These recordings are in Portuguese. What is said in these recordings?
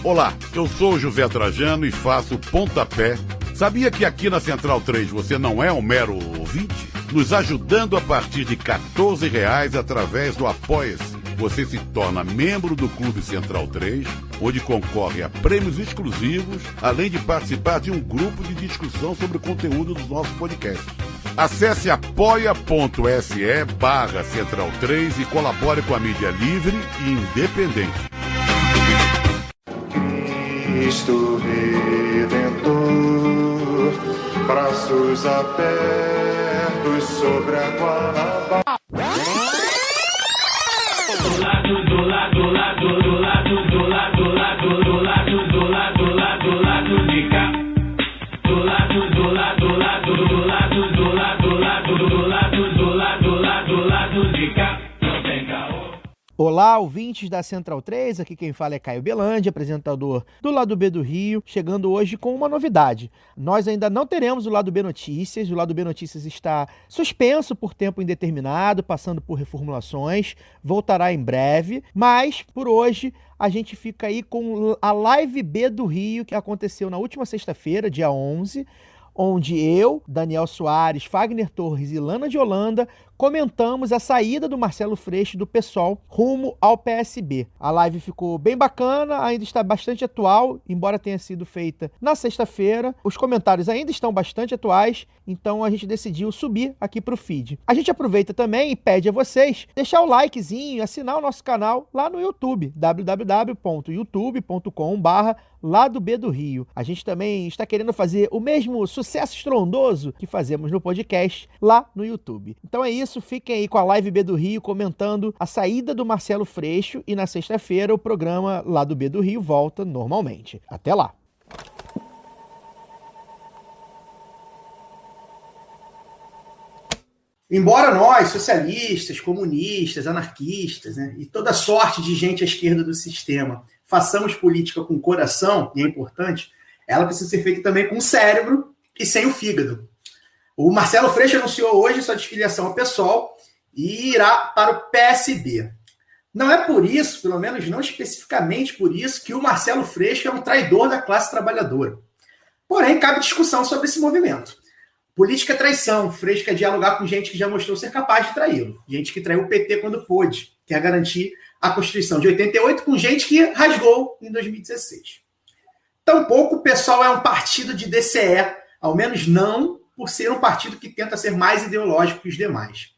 Olá, eu sou o José Trajano e faço Pontapé. Sabia que aqui na Central 3 você não é um mero ouvinte? Nos ajudando a partir de R$14 através do Apoia-se. Você se torna membro do Clube Central 3, onde concorre a prêmios exclusivos, além de participar de um grupo de discussão sobre o conteúdo dos nossos podcasts. Acesse apoia.se/Central 3 e colabore com a mídia livre e independente. Cristo Redentor, braços abertos sobre a Guanabara. Olá, ouvintes da Central 3, aqui quem fala é Caio Belandi, apresentador do Lado B do Rio, chegando hoje com uma novidade. Nós ainda não teremos o Lado B Notícias, o Lado B Notícias está suspenso por tempo indeterminado, passando por reformulações, voltará em breve, mas por hoje a gente fica aí com a Live B do Rio, que aconteceu na última sexta-feira, dia 11, onde eu, Daniel Soares, Fagner Torres e Lana de Holanda comentamos a saída do Marcelo Freixo do PSOL rumo ao PSB. A live ficou bem bacana, ainda está bastante atual, embora tenha sido feita na sexta-feira. Os comentários ainda estão bastante atuais, então a gente decidiu subir aqui para o feed. A gente aproveita também e pede a vocês deixar o likezinho, assinar o nosso canal lá no YouTube, www.youtube.com/Lado B do Rio. A gente também está querendo fazer o mesmo sucesso estrondoso que fazemos no podcast lá no YouTube. Então é isso, fiquem aí com a Live B do Rio comentando a saída do Marcelo Freixo e na sexta-feira o programa Lado B do Rio volta normalmente. Até lá! Embora nós, socialistas, comunistas, anarquistas, né, e toda sorte de gente à esquerda do sistema, façamos política com coração, e é importante, ela precisa ser feita também com o cérebro e sem o fígado. O Marcelo Freixo anunciou hoje sua desfiliação ao PSOL e irá para o PSB. Não é por isso, pelo menos não especificamente por isso, que o Marcelo Freixo é um traidor da classe trabalhadora. Porém, cabe discussão sobre esse movimento. Política é traição. Freixo quer dialogar com gente que já mostrou ser capaz de traí-lo. Gente que traiu o PT quando pôde. Quer garantir a Constituição de 88 com gente que rasgou em 2016. Tampouco o PSOL é um partido de DCE, ao menos não por ser um partido que tenta ser mais ideológico que os demais.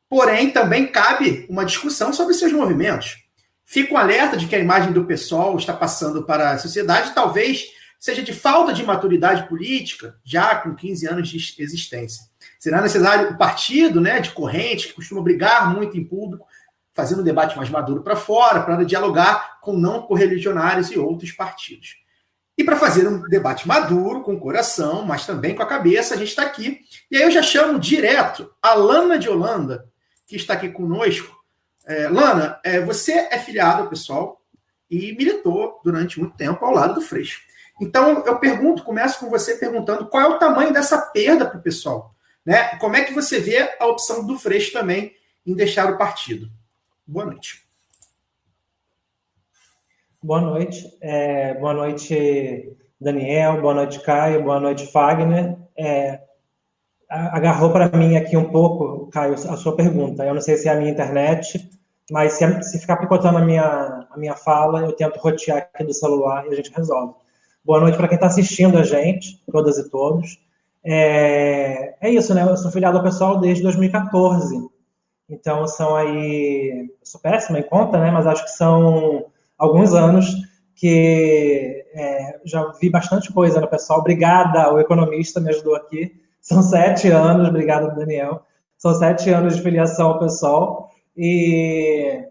Porém, também cabe uma discussão sobre seus movimentos. Fico um alerta de que a imagem do PSOL está passando para a sociedade, talvez seja de falta de maturidade política, já com 15 anos de existência. Será necessário o partido, né, de corrente, que costuma brigar muito em público, fazendo um debate mais maduro para fora, para dialogar com não correligionários e outros partidos. E para fazer um debate maduro, com o coração, mas também com a cabeça, a gente está aqui. E aí eu já chamo direto a Lana de Holanda, que está aqui conosco. Lana, você é filiada ao PSOL e militou durante muito tempo ao lado do Freixo. Então eu começo com você perguntando qual é o tamanho dessa perda para o PSOL, né? Como é que você vê a opção do Freixo também em deixar o partido? Boa noite. Boa noite. Boa noite, Daniel. Boa noite, Caio. Boa noite, Fagner. Agarrou para mim aqui um pouco, Caio, a sua pergunta. Eu não sei se é a minha internet, mas se ficar picotando a minha fala, eu tento rotear aqui do celular e a gente resolve. Boa noite para quem está assistindo a gente, todas e todos. É isso, né? Eu sou filiado ao PSOL desde 2014. Então, são aí... Eu sou péssima em conta, né? Mas acho que são alguns anos que já vi bastante coisa no PSOL. Obrigada, o economista me ajudou aqui. São 7 anos, obrigado, Daniel. São 7 anos de filiação ao PSOL. E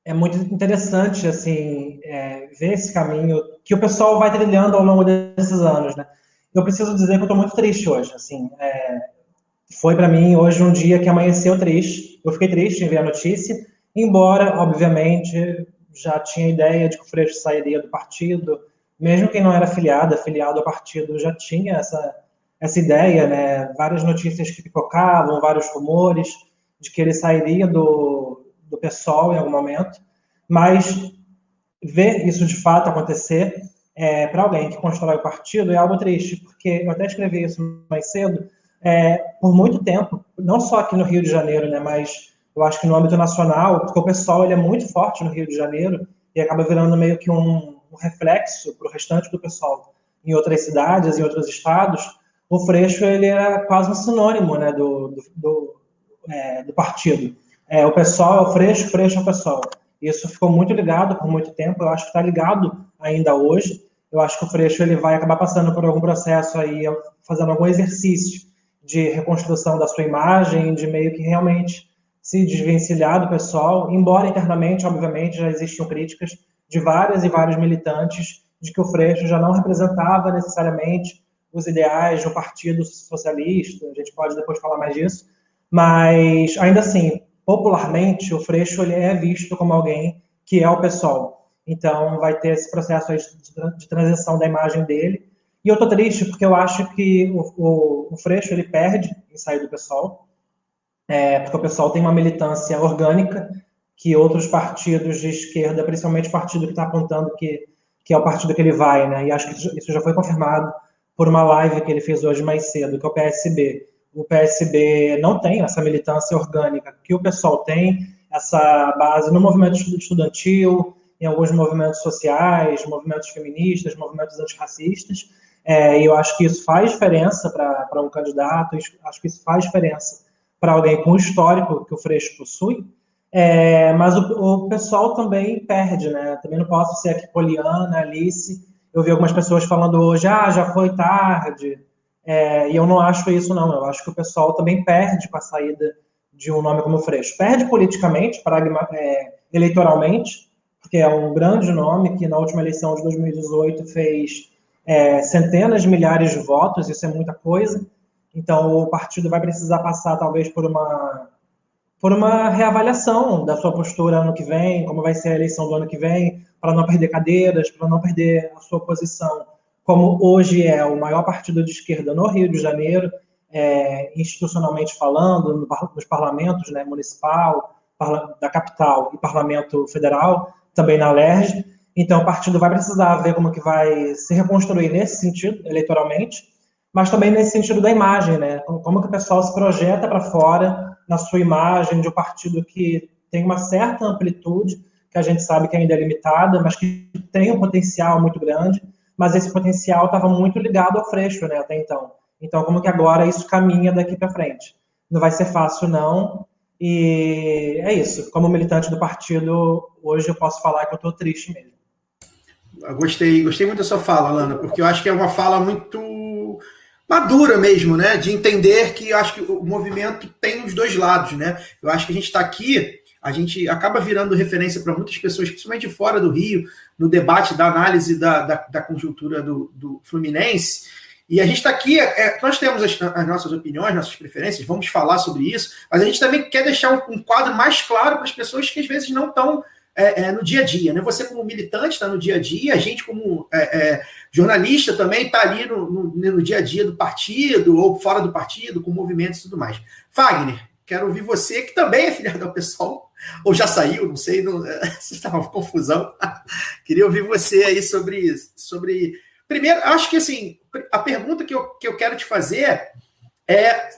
é muito interessante, assim, ver esse caminho que o PSOL vai trilhando ao longo desses anos, né? Eu preciso dizer que eu estou muito triste hoje, assim. Foi, para mim, hoje um dia que amanheceu triste. Eu fiquei triste em ver a notícia, embora, obviamente, já tinha ideia de que o Freixo sairia do partido. Mesmo quem não era afiliado ao partido já tinha essa ideia, né? Várias notícias que pipocavam, vários rumores de que ele sairia do PSOL em algum momento. Mas ver isso de fato acontecer para alguém que constrói o partido é algo triste, porque eu até escrevi isso mais cedo, por muito tempo, não só aqui no Rio de Janeiro, né, mas eu acho que no âmbito nacional, porque o pessoal ele é muito forte no Rio de Janeiro e acaba virando meio que um reflexo para o restante do pessoal em outras cidades, em outros estados. O Freixo ele era quase um sinônimo, né, do partido. O pessoal é o Freixo, Freixo é o pessoal. Isso ficou muito ligado por muito tempo, eu acho que está ligado ainda hoje. Eu acho que o Freixo ele vai acabar passando por algum processo aí, fazendo algum exercício de reconstrução da sua imagem, de meio que realmente se desvencilhar do pessoal, embora internamente, obviamente, já existiam críticas de várias e vários militantes de que o Freixo já não representava necessariamente os ideais do Partido Socialista, a gente pode depois falar mais disso, mas, ainda assim, popularmente, o Freixo ele é visto como alguém que é o PSOL. Então, vai ter esse processo aí de transição da imagem dele. E eu tô triste porque eu acho que o Freixo ele perde em sair do PSOL, porque o PSOL tem uma militância orgânica que outros partidos de esquerda, principalmente o partido que está apontando que é o partido que ele vai, né? E acho que isso já foi confirmado por uma live que ele fez hoje mais cedo, que é o PSB. O PSB não tem essa militância orgânica que o PSOL tem, essa base no movimento estudantil, em alguns movimentos sociais, movimentos feministas, movimentos antirracistas, e eu acho que isso faz diferença para um candidato, acho que isso faz diferença para alguém com o histórico que o Freixo possui, mas o pessoal também perde, né? Também não posso ser aqui Poliana, Alice. Eu vi algumas pessoas falando hoje, já foi tarde, e eu não acho isso, não. Eu acho que o pessoal também perde com a saída de um nome como Freixo. Perde politicamente, eleitoralmente, porque é um grande nome que na última eleição de 2018 fez centenas de milhares de votos, isso é muita coisa. Então o partido vai precisar passar talvez por uma reavaliação da sua postura ano que vem, como vai ser a eleição do ano que vem, para não perder cadeiras, para não perder a sua posição, como hoje é o maior partido de esquerda no Rio de Janeiro, institucionalmente falando, nos parlamentos, né, municipal, da capital e parlamento federal, também na LERJ. Então o partido vai precisar ver como que vai se reconstruir nesse sentido, eleitoralmente, mas também nesse sentido da imagem, né? Como que o pessoal se projeta para fora na sua imagem de um partido que tem uma certa amplitude, que a gente sabe que ainda é limitada, mas que tem um potencial muito grande, mas esse potencial estava muito ligado ao Freixo, né, até então. Então, como que agora isso caminha daqui para frente? Não vai ser fácil, não, e é isso. Como militante do partido, hoje eu posso falar que eu estou triste mesmo. Eu gostei muito da sua fala, Lana, porque eu acho que é uma fala muito madura mesmo, né? De entender que eu acho que o movimento tem os dois lados, né? Eu acho que a gente está aqui, a gente acaba virando referência para muitas pessoas, principalmente fora do Rio, no debate da análise da conjuntura do Fluminense. E a gente está aqui, nós temos as nossas opiniões, nossas preferências, vamos falar sobre isso, mas a gente também quer deixar um quadro mais claro para as pessoas que às vezes não estão no dia a dia, né? Você como militante está no dia a dia, a gente como jornalista também está ali no dia a dia do partido ou fora do partido, com movimentos e tudo mais. Fagner, quero ouvir você, que também é filiado ao PSOL, ou já saiu, não sei, se está uma confusão. Queria ouvir você aí sobre... Primeiro, acho que assim, a pergunta que eu quero te fazer é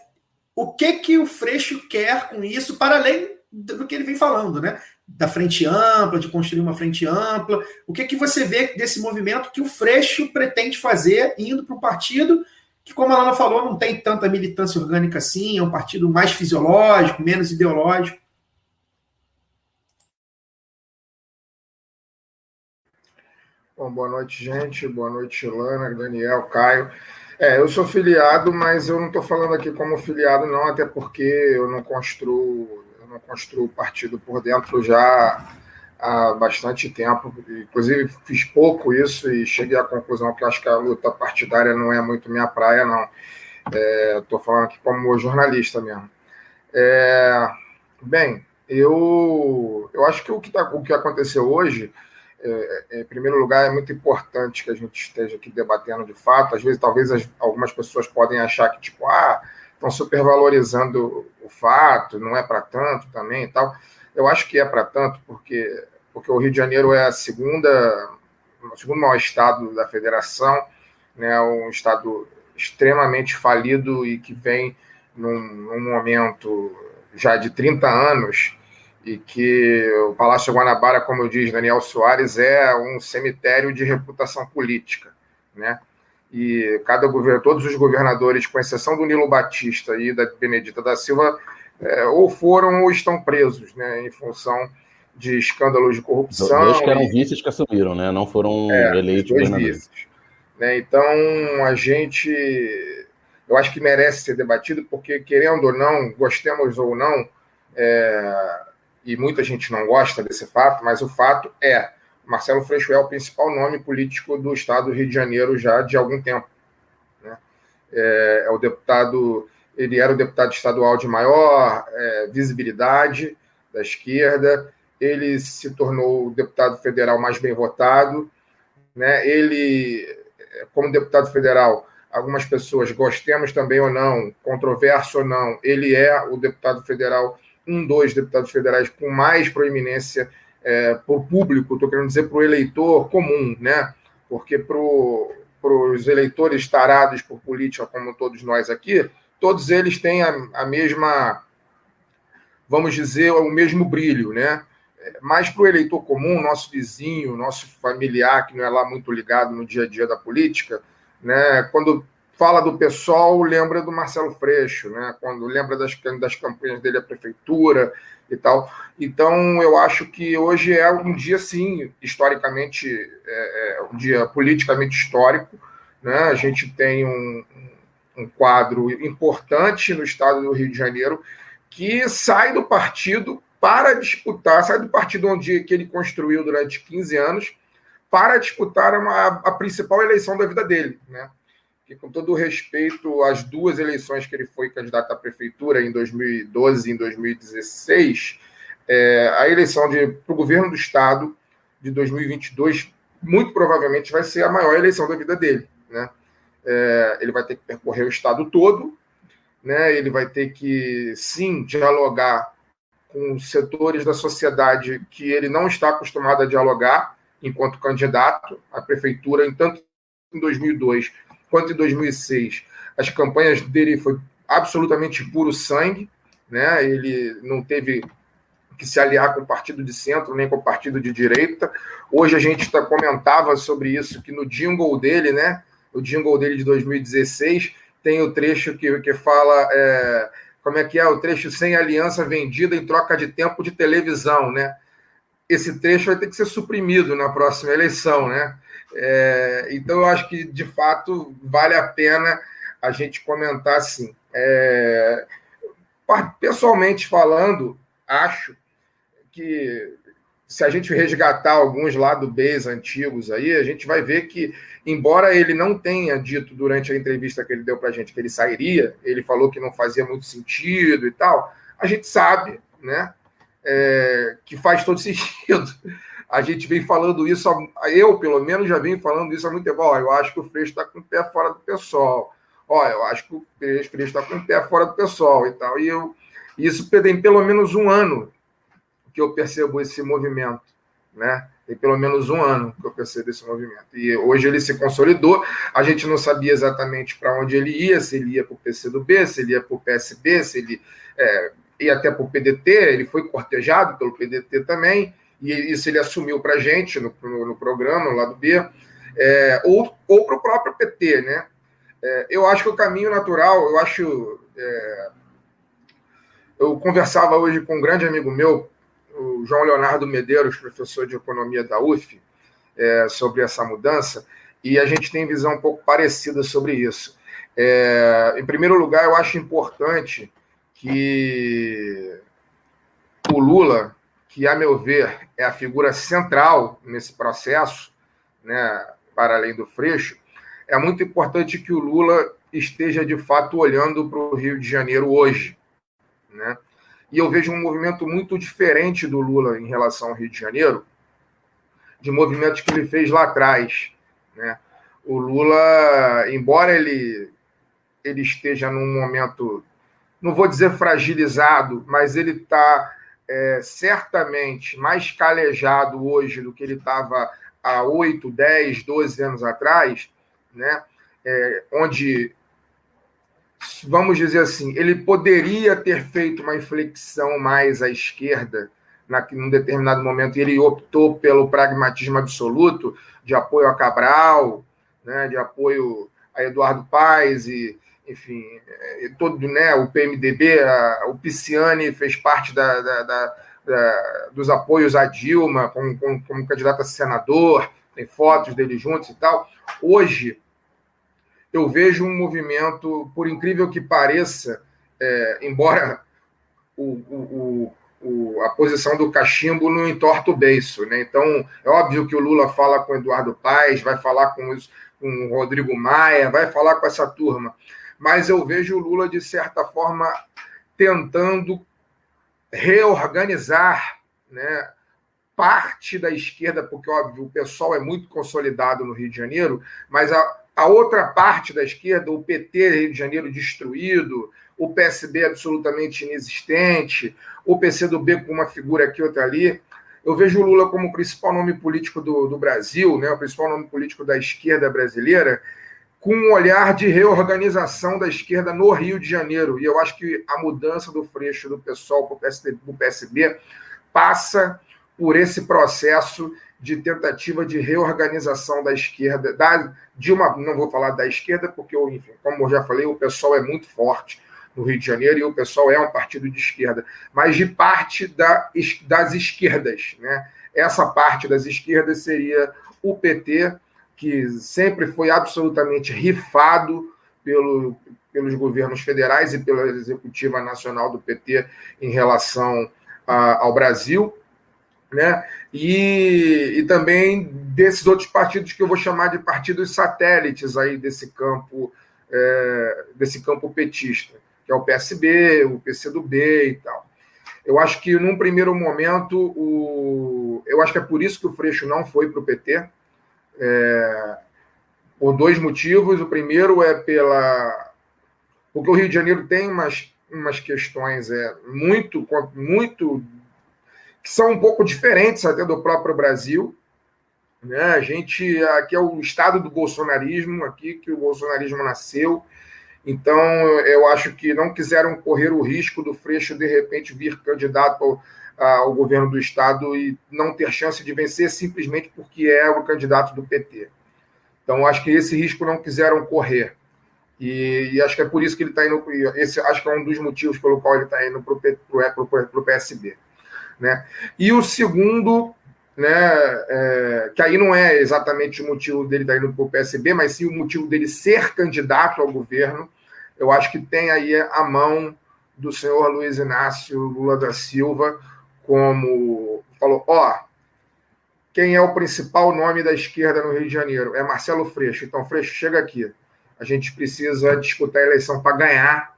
o que o Freixo quer com isso, para além do que ele vem falando, né? Da frente ampla, de construir uma frente ampla. O que você vê desse movimento que o Freixo pretende fazer indo para um partido que, como a Lana falou, não tem tanta militância orgânica assim, é um partido mais fisiológico, menos ideológico? Bom, boa noite, gente. Boa noite, Lana, Daniel, Caio. Eu sou filiado, mas eu não estou falando aqui como filiado, não, até porque eu não construo partido por dentro já há bastante tempo. Inclusive, fiz pouco isso e cheguei à conclusão que acho que a luta partidária não é muito minha praia, não. Estou falando aqui como jornalista mesmo. Bem, eu acho que o que aconteceu hoje, em primeiro lugar, é muito importante que a gente esteja aqui debatendo de fato. Às vezes, talvez algumas pessoas podem achar que, estão supervalorizando o fato, não é para tanto também e tal. Eu acho que é para tanto, porque porque o Rio de Janeiro é o segundo maior estado da federação, né, um estado extremamente falido e que vem num momento já de 30 anos, e que o Palácio Guanabara, como diz Daniel Soares, é um cemitério de reputação política, né? E todos os governadores, com exceção do Nilo Batista e da Benedita da Silva, ou foram ou estão presos, né, em função de escândalos de corrupção. Dois que eram vices que assumiram, né? Não foram eleitos governadores. Vices, né? Então, eu acho que merece ser debatido, porque, querendo ou não, gostemos ou não, e muita gente não gosta desse fato, mas o fato Marcelo Freixo é o principal nome político do estado do Rio de Janeiro já de algum tempo, né? Ele era o deputado estadual de maior visibilidade da esquerda, ele se tornou o deputado federal mais bem votado, né? Ele, como deputado federal, algumas pessoas, gostemos também ou não, controverso ou não, ele é o deputado federal, um dos deputados federais com mais proeminência para o público, estou querendo dizer para o eleitor comum, né? Porque para os eleitores tarados por política, como todos nós aqui, todos eles têm a mesma, vamos dizer, o mesmo brilho, né? Mas para o eleitor comum, nosso vizinho, nosso familiar, que não é lá muito ligado no dia a dia da política, né? Quando fala do PSOL, lembra do Marcelo Freixo, né? Quando lembra das campanhas dele à prefeitura e tal. Então, eu acho que hoje é um dia, sim, historicamente, um dia politicamente histórico, né? A gente tem um quadro importante no estado do Rio de Janeiro que sai do partido para disputar, sai do partido que ele construiu durante 15 anos para disputar a principal eleição da vida dele, né? Que, com todo o respeito às duas eleições que ele foi candidato à prefeitura, em 2012 e em 2016, a eleição para o governo do estado de 2022 muito provavelmente vai ser a maior eleição da vida dele, né? Ele vai ter que percorrer o estado todo, né? Ele vai ter que, sim, dialogar com setores da sociedade que ele não está acostumado a dialogar enquanto candidato à prefeitura, tanto em 2002 quanto em 2006. As campanhas dele foi absolutamente puro sangue, né? Ele não teve que se aliar com o partido de centro, nem com o partido de direita. Hoje a gente comentava sobre isso, que no jingle dele, né? O jingle dele de 2016, tem o trecho que fala... como é que é? O trecho sem aliança vendida em troca de tempo de televisão, né? Esse trecho vai ter que ser suprimido na próxima eleição, né? Então, eu acho que, de fato, vale a pena a gente comentar assim. Pessoalmente falando, acho que, se a gente resgatar alguns lado Bs antigos aí, a gente vai ver que, embora ele não tenha dito durante a entrevista que ele deu para a gente que ele sairia, ele falou que não fazia muito sentido e tal, a gente sabe, né, que faz todo sentido. A gente vem falando isso, eu, pelo menos, já venho falando isso há muito tempo. Eu acho que o Freixo está com o pé fora do PSOL. Eu acho que o Freixo está com o pé fora do PSOL e tal. E isso tem pelo menos um ano que eu percebo esse movimento, né? Tem pelo menos um ano que eu percebo esse movimento. E hoje ele se consolidou. A gente não sabia exatamente para onde ele ia, se ele ia para o PCdoB, se ele ia para o PSB, se ele ia até para o PDT. Ele foi cortejado pelo PDT também, e isso ele assumiu para a gente no programa, no lado B, ou para o próprio PT, né? Eu acho que o caminho natural, eu conversava hoje com um grande amigo meu, o João Leonardo Medeiros, professor de economia da UF, sobre essa mudança, e a gente tem visão um pouco parecida sobre isso. Em primeiro lugar, eu acho importante que o Lula, que, a meu ver, é a figura central nesse processo, né, para além do Freixo, é muito importante que o Lula esteja, de fato, olhando para o Rio de Janeiro hoje, né? E eu vejo um movimento muito diferente do Lula em relação ao Rio de Janeiro, de movimentos que ele fez lá atrás, né? O Lula, embora ele esteja num momento, não vou dizer fragilizado, mas ele está certamente mais calejado hoje do que ele estava há 8, 10, 12 anos atrás, né? Onde, vamos dizer assim, ele poderia ter feito uma inflexão mais à esquerda num determinado momento, e ele optou pelo pragmatismo absoluto de apoio a Cabral, né, de apoio a Eduardo Paes, e, enfim, todo, né, o PMDB, o Pisciani fez parte dos apoios a Dilma como candidato a senador, tem fotos dele juntos e tal. Hoje, eu vejo um movimento, por incrível que pareça, embora a posição do cachimbo não entorta o beiço, né? Então, é óbvio que o Lula fala com Eduardo Paes, vai falar com o Rodrigo Maia, vai falar com essa turma, mas eu vejo o Lula, de certa forma, tentando reorganizar, né, parte da esquerda, porque, óbvio, o PSOL é muito consolidado no Rio de Janeiro, mas a outra parte da esquerda, o PT Rio de Janeiro destruído, o PSB absolutamente inexistente, o PCdoB com uma figura aqui, outra ali. Eu vejo o Lula como o principal nome político do Brasil, né, o principal nome político da esquerda brasileira, com um olhar de reorganização da esquerda no Rio de Janeiro. E eu acho que a mudança do Freixo do PSOL para o PSB passa por esse processo de tentativa de reorganização da esquerda, não vou falar da esquerda, porque, enfim, como eu já falei, o PSOL é muito forte no Rio de Janeiro e o PSOL é um partido de esquerda, mas de parte das esquerdas, né? Essa parte das esquerdas seria o PT, que sempre foi absolutamente rifado pelos governos federais e pela executiva nacional do PT em relação ao Brasil, né? E também desses outros partidos que eu vou chamar de partidos satélites aí desse campo petista, que é o PSB, o PCdoB e tal. Eu acho que, num primeiro momento, eu acho que é por isso que o Freixo não foi para o PT, por dois motivos. O primeiro é porque o Rio de Janeiro tem umas questões muito que são um pouco diferentes até do próprio Brasil, né? Aqui é o estado do bolsonarismo, aqui que o bolsonarismo nasceu. Então, eu acho que não quiseram correr o risco do Freixo, de repente, vir candidato ao governo do estado e não ter chance de vencer simplesmente porque é o candidato do PT. Então, acho que esse risco não quiseram correr. E acho que é por isso que ele está indo. Acho que é um dos motivos pelo qual ele está indo para o PSB. Né? E o segundo, né, que aí não é exatamente o motivo dele estar indo para o PSB, mas sim o motivo dele ser candidato ao governo, eu acho que tem aí a mão do senhor Luiz Inácio Lula da Silva, como falou, quem é o principal nome da esquerda no Rio de Janeiro? É Marcelo Freixo. Então, Freixo, chega aqui. A gente precisa disputar a eleição para ganhar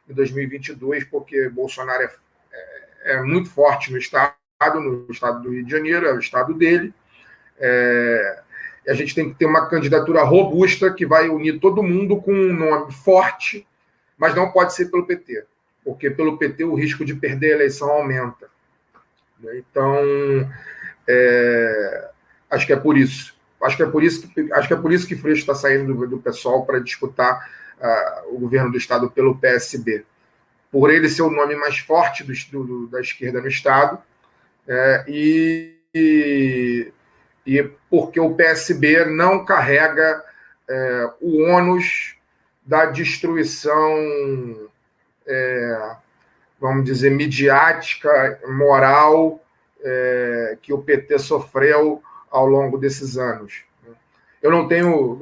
em 2022, porque Bolsonaro é muito forte no estado do Rio de Janeiro, é o estado dele. A gente tem que ter uma candidatura robusta que vai unir todo mundo com um nome forte, mas não pode ser pelo PT, porque pelo PT o risco de perder a eleição aumenta. Então, acho que é por isso. Acho que é por isso que Freixo está saindo do PSOL para disputar o governo do estado pelo PSB. Por ele ser o nome mais forte da esquerda no estado, e porque o PSB não carrega o ônus da destruição, vamos dizer, midiática, moral, que o PT sofreu ao longo desses anos. Eu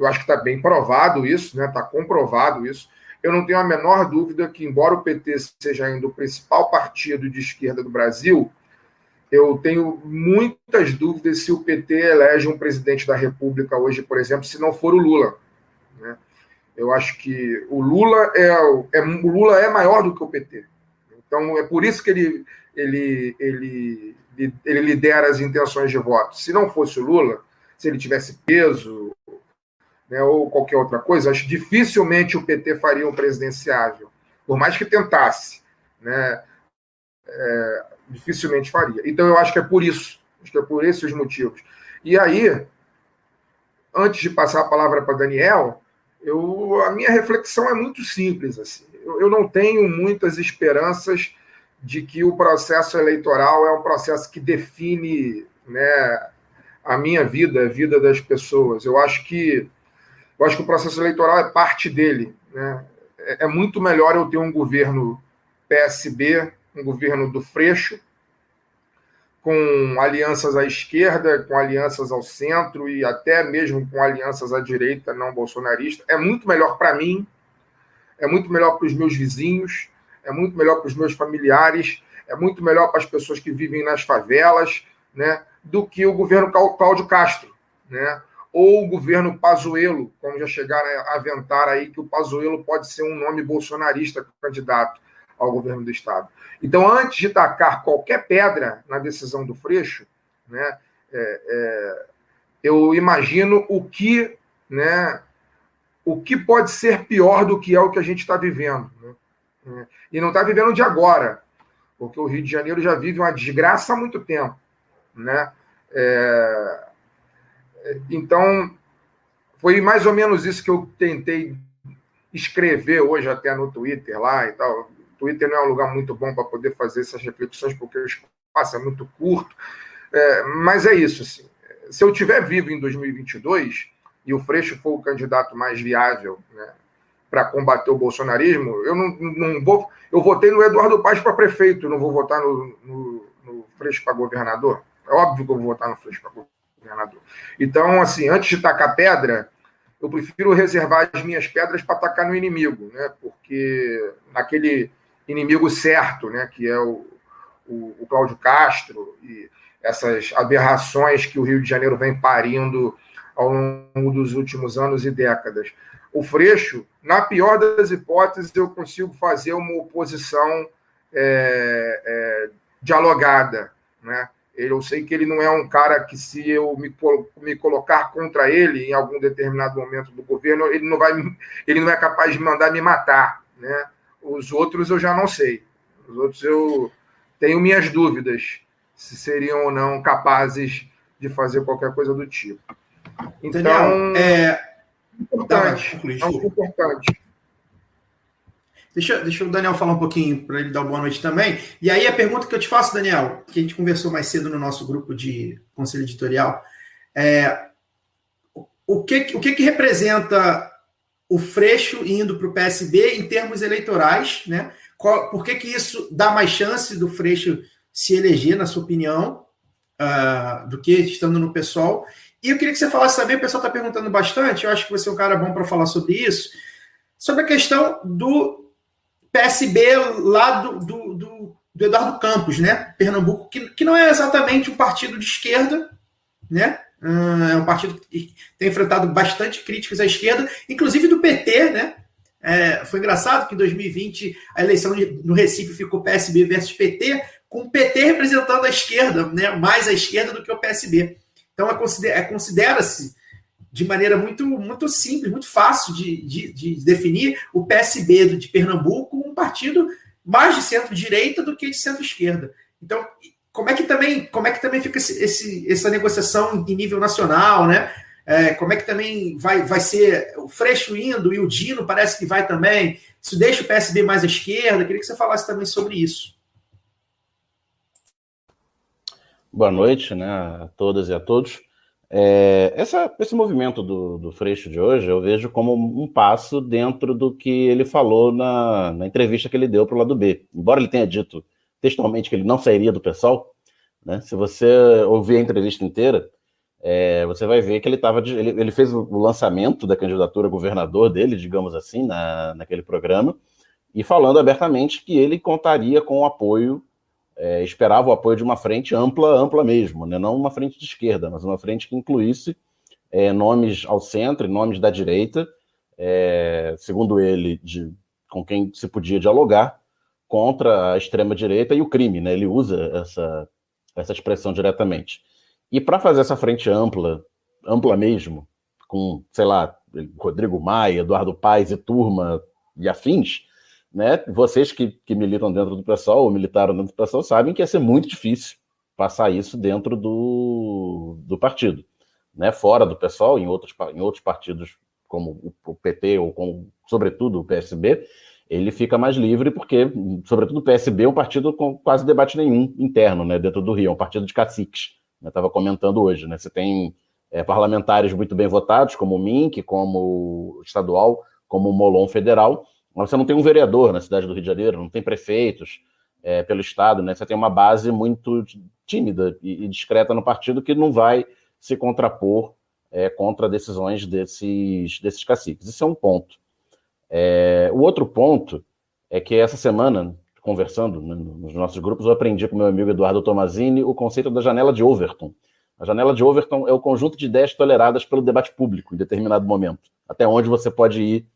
acho que está bem provado isso, né? Está comprovado isso. Eu não tenho a menor dúvida que, embora o PT seja ainda o principal partido de esquerda do Brasil, eu tenho muitas dúvidas se o PT elege um presidente da República hoje, por exemplo, se não for o Lula. Né? Eu acho que o Lula é maior do que o PT. Então, é por isso que ele lidera as intenções de voto. Se não fosse o Lula, se ele tivesse peso, né, ou qualquer outra coisa, acho que dificilmente o PT faria um presidenciável, por mais que tentasse. Né? dificilmente faria. Então, eu acho que é por isso. Acho que é por esses motivos. E aí, antes de passar a palavra para Daniel, a minha reflexão é muito simples. Assim. Eu não tenho muitas esperanças de que o processo eleitoral é um processo que define, né, a minha vida, a vida das pessoas. Eu acho que o processo eleitoral é parte dele. Né? É muito melhor eu ter um governo PSB, um governo do Freixo, com alianças à esquerda, com alianças ao centro e até mesmo com alianças à direita não bolsonarista. É muito melhor para mim, é muito melhor para os meus vizinhos, é muito melhor para os meus familiares, é muito melhor para as pessoas que vivem nas favelas, né, do que o governo Cláudio Castro, né, ou o governo Pazuello, como já chegaram a aventar aí que o Pazuello pode ser um nome bolsonarista candidato ao governo do Estado. Então, antes de tacar qualquer pedra na decisão do Freixo, né, eu imagino o que pode ser pior do que é o que a gente está vivendo. Né? E não está vivendo de agora, porque o Rio de Janeiro já vive uma desgraça há muito tempo. Né? Então, foi mais ou menos isso que eu tentei escrever hoje até no Twitter lá e tal. O Twitter não é um lugar muito bom para poder fazer essas reflexões, porque o espaço é muito curto. Mas é isso. Assim. Se eu estiver vivo em 2022 e o Freixo for o candidato mais viável, né, para combater o bolsonarismo, eu não vou. Eu votei no Eduardo Paes para prefeito, não vou votar no Freixo para governador. É óbvio que eu vou votar no Freixo para governador. Então, assim, antes de tacar pedra, eu prefiro reservar as minhas pedras para atacar no inimigo, né? Porque naquele inimigo certo, né? Que é o Cláudio Castro e essas aberrações que o Rio de Janeiro vem parindo ao longo dos últimos anos e décadas. O Freixo, na pior das hipóteses, eu consigo fazer uma oposição dialogada, né? Eu sei que ele não é um cara que, se eu me colocar contra ele em algum determinado momento do governo, ele não é capaz de mandar me matar, né? Os outros eu já não sei. Os outros eu tenho minhas dúvidas se seriam ou não capazes de fazer qualquer coisa do tipo. Então, Daniel, importante. Deixa o Daniel falar um pouquinho para ele dar uma boa noite também. E aí a pergunta que eu te faço, Daniel, que a gente conversou mais cedo no nosso grupo de conselho editorial, o que representa o Freixo indo para o PSB em termos eleitorais, né? Por que isso dá mais chance do Freixo se eleger, na sua opinião, do que estando no PSOL? E eu queria que você falasse também, o pessoal está perguntando bastante, eu acho que você é um cara bom para falar sobre isso, sobre a questão do PSB lá do Eduardo Campos, né? Pernambuco, que não é exatamente um partido de esquerda, né? É um partido que tem enfrentado bastante críticas à esquerda, inclusive do PT, né? Foi engraçado que em 2020 a eleição no Recife ficou PSB versus PT, com o PT representando a esquerda, né? Mais a esquerda do que o PSB. Então considera-se de maneira muito, muito simples, muito fácil de definir o PSB de Pernambuco um partido mais de centro-direita do que de centro-esquerda. Então, como é que também fica essa negociação em nível nacional, né? Como é que também vai ser o Freixo indo e o Dino parece que vai também? Isso deixa o PSB mais à esquerda? Queria que você falasse também sobre isso. Boa noite, né, a todas e a todos. Esse movimento do Freixo de hoje eu vejo como um passo dentro do que ele falou na entrevista que ele deu para o lado B. Embora ele tenha dito textualmente que ele não sairia do PSOL, né, se você ouvir a entrevista inteira, você vai ver que ele fez o lançamento da candidatura a governador dele, digamos assim, naquele programa, e falando abertamente que ele contaria com o apoio, esperava o apoio de uma frente ampla mesmo, né? Não uma frente de esquerda, mas uma frente que incluísse nomes ao centro e nomes da direita, segundo ele, com quem se podia dialogar contra a extrema-direita e o crime, né? Ele usa essa expressão diretamente. E para fazer essa frente ampla mesmo, com, sei lá, Rodrigo Maia, Eduardo Paes e turma e afins, né? Vocês que militam dentro do PSOL, ou militaram dentro do PSOL, sabem que ia ser muito difícil passar isso dentro do partido, né? Fora do PSOL, em outros partidos, como o PT ou sobretudo o PSB, ele fica mais livre porque, sobretudo o PSB é um partido com quase debate nenhum interno, né, dentro do Rio, é um partido de caciques. Eu estava comentando hoje, né? Você tem parlamentares muito bem votados, como o Mink, como o estadual, como o Molon federal, mas você não tem um vereador na cidade do Rio de Janeiro, não tem prefeitos pelo estado, né? Você tem uma base muito tímida e discreta no partido que não vai se contrapor contra decisões desses caciques. Isso é um ponto. O outro ponto é que essa semana, conversando, né, nos nossos grupos, eu aprendi com meu amigo Eduardo Tomazini o conceito da janela de Overton. A janela de Overton é o conjunto de ideias toleradas pelo debate público em determinado momento, até onde você pode ir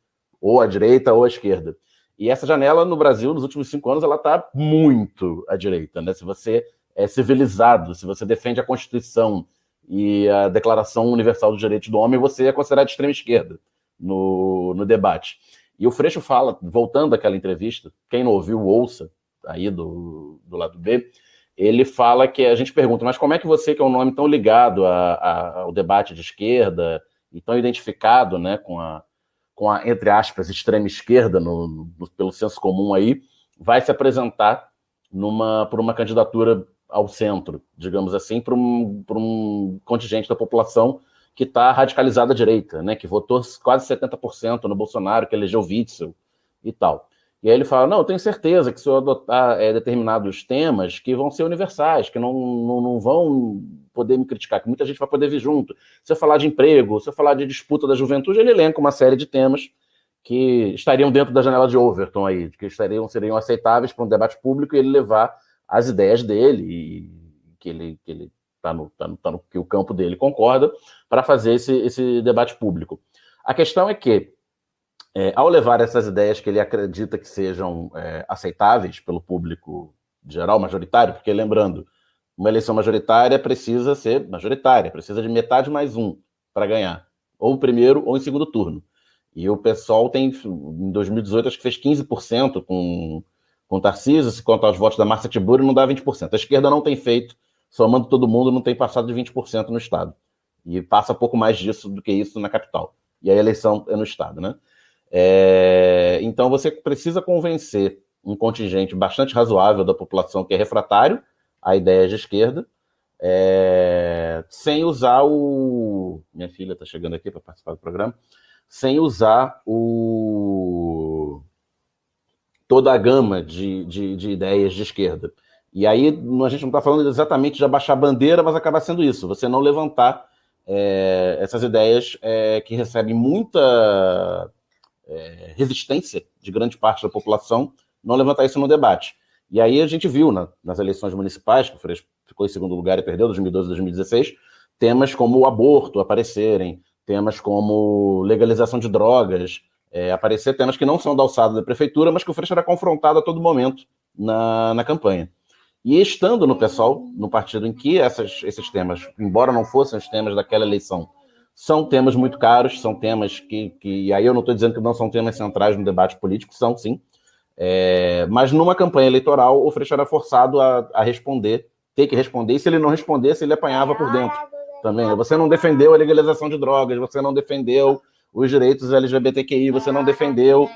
ou à direita ou à esquerda. E essa janela no Brasil, nos últimos 5 anos, ela está muito à direita, né? Se você é civilizado, se você defende a Constituição e a Declaração Universal dos Direitos do Homem, você é considerado de extrema esquerda no debate. E o Freixo fala, voltando àquela entrevista, quem não ouviu, ouça, aí do lado B, ele fala que a gente pergunta, mas como é que você, que é um nome tão ligado ao debate de esquerda e tão identificado, né, com a, entre aspas, extrema esquerda, pelo senso comum aí, vai se apresentar por uma candidatura ao centro, digamos assim, para um contingente da população que está radicalizada à direita, né, que votou quase 70% no Bolsonaro, que elegeu Witzel e tal. E aí ele fala, não, eu tenho certeza que se eu adotar determinados temas que vão ser universais, que não vão poder me criticar, que muita gente vai poder vir junto. Se eu falar de emprego, se eu falar de disputa da juventude, ele elenca uma série de temas que estariam dentro da janela de Overton aí, que seriam aceitáveis para um debate público e ele levar as ideias dele, e que ele está no que o campo dele concorda, para fazer esse debate público. A questão é que, ao levar essas ideias que ele acredita que sejam aceitáveis pelo público geral, majoritário, porque, lembrando, uma eleição majoritária precisa ser majoritária, precisa de metade mais um para ganhar, ou primeiro ou em segundo turno. E o PSOL tem, em 2018, acho que fez 15% com Tarcísio, se contar os votos da Márcia Tiburi, não dá 20%. A esquerda não tem feito, somando todo mundo, não tem passado de 20% no Estado. E passa pouco mais disso do que isso na capital. E a eleição é no Estado, né? Então você precisa convencer um contingente bastante razoável da população que é refratário a ideias de esquerda, sem usar minha filha está chegando aqui para participar do programa, sem usar toda a gama de ideias de esquerda. E aí a gente não está falando exatamente de abaixar a bandeira, mas acaba sendo isso, você não levantar essas ideias que recebem muita resistência de grande parte da população, não levantar isso no debate. E aí a gente viu nas eleições municipais, que o Freixo ficou em segundo lugar e perdeu, 2012 e 2016, temas como o aborto aparecerem, temas como legalização de drogas, aparecer temas que não são da alçada da prefeitura, mas que o Freixo era confrontado a todo momento na campanha. E estando no PSOL, no partido em que esses temas, embora não fossem os temas daquela eleição, são temas muito caros, são temas que aí eu não estou dizendo que não são temas centrais no debate político, são sim, mas numa campanha eleitoral o Freixo era forçado a responder, ter que responder, e se ele não respondesse, ele apanhava por dentro também. Você não defendeu a legalização de drogas, você não defendeu os direitos LGBTQI, você não defendeu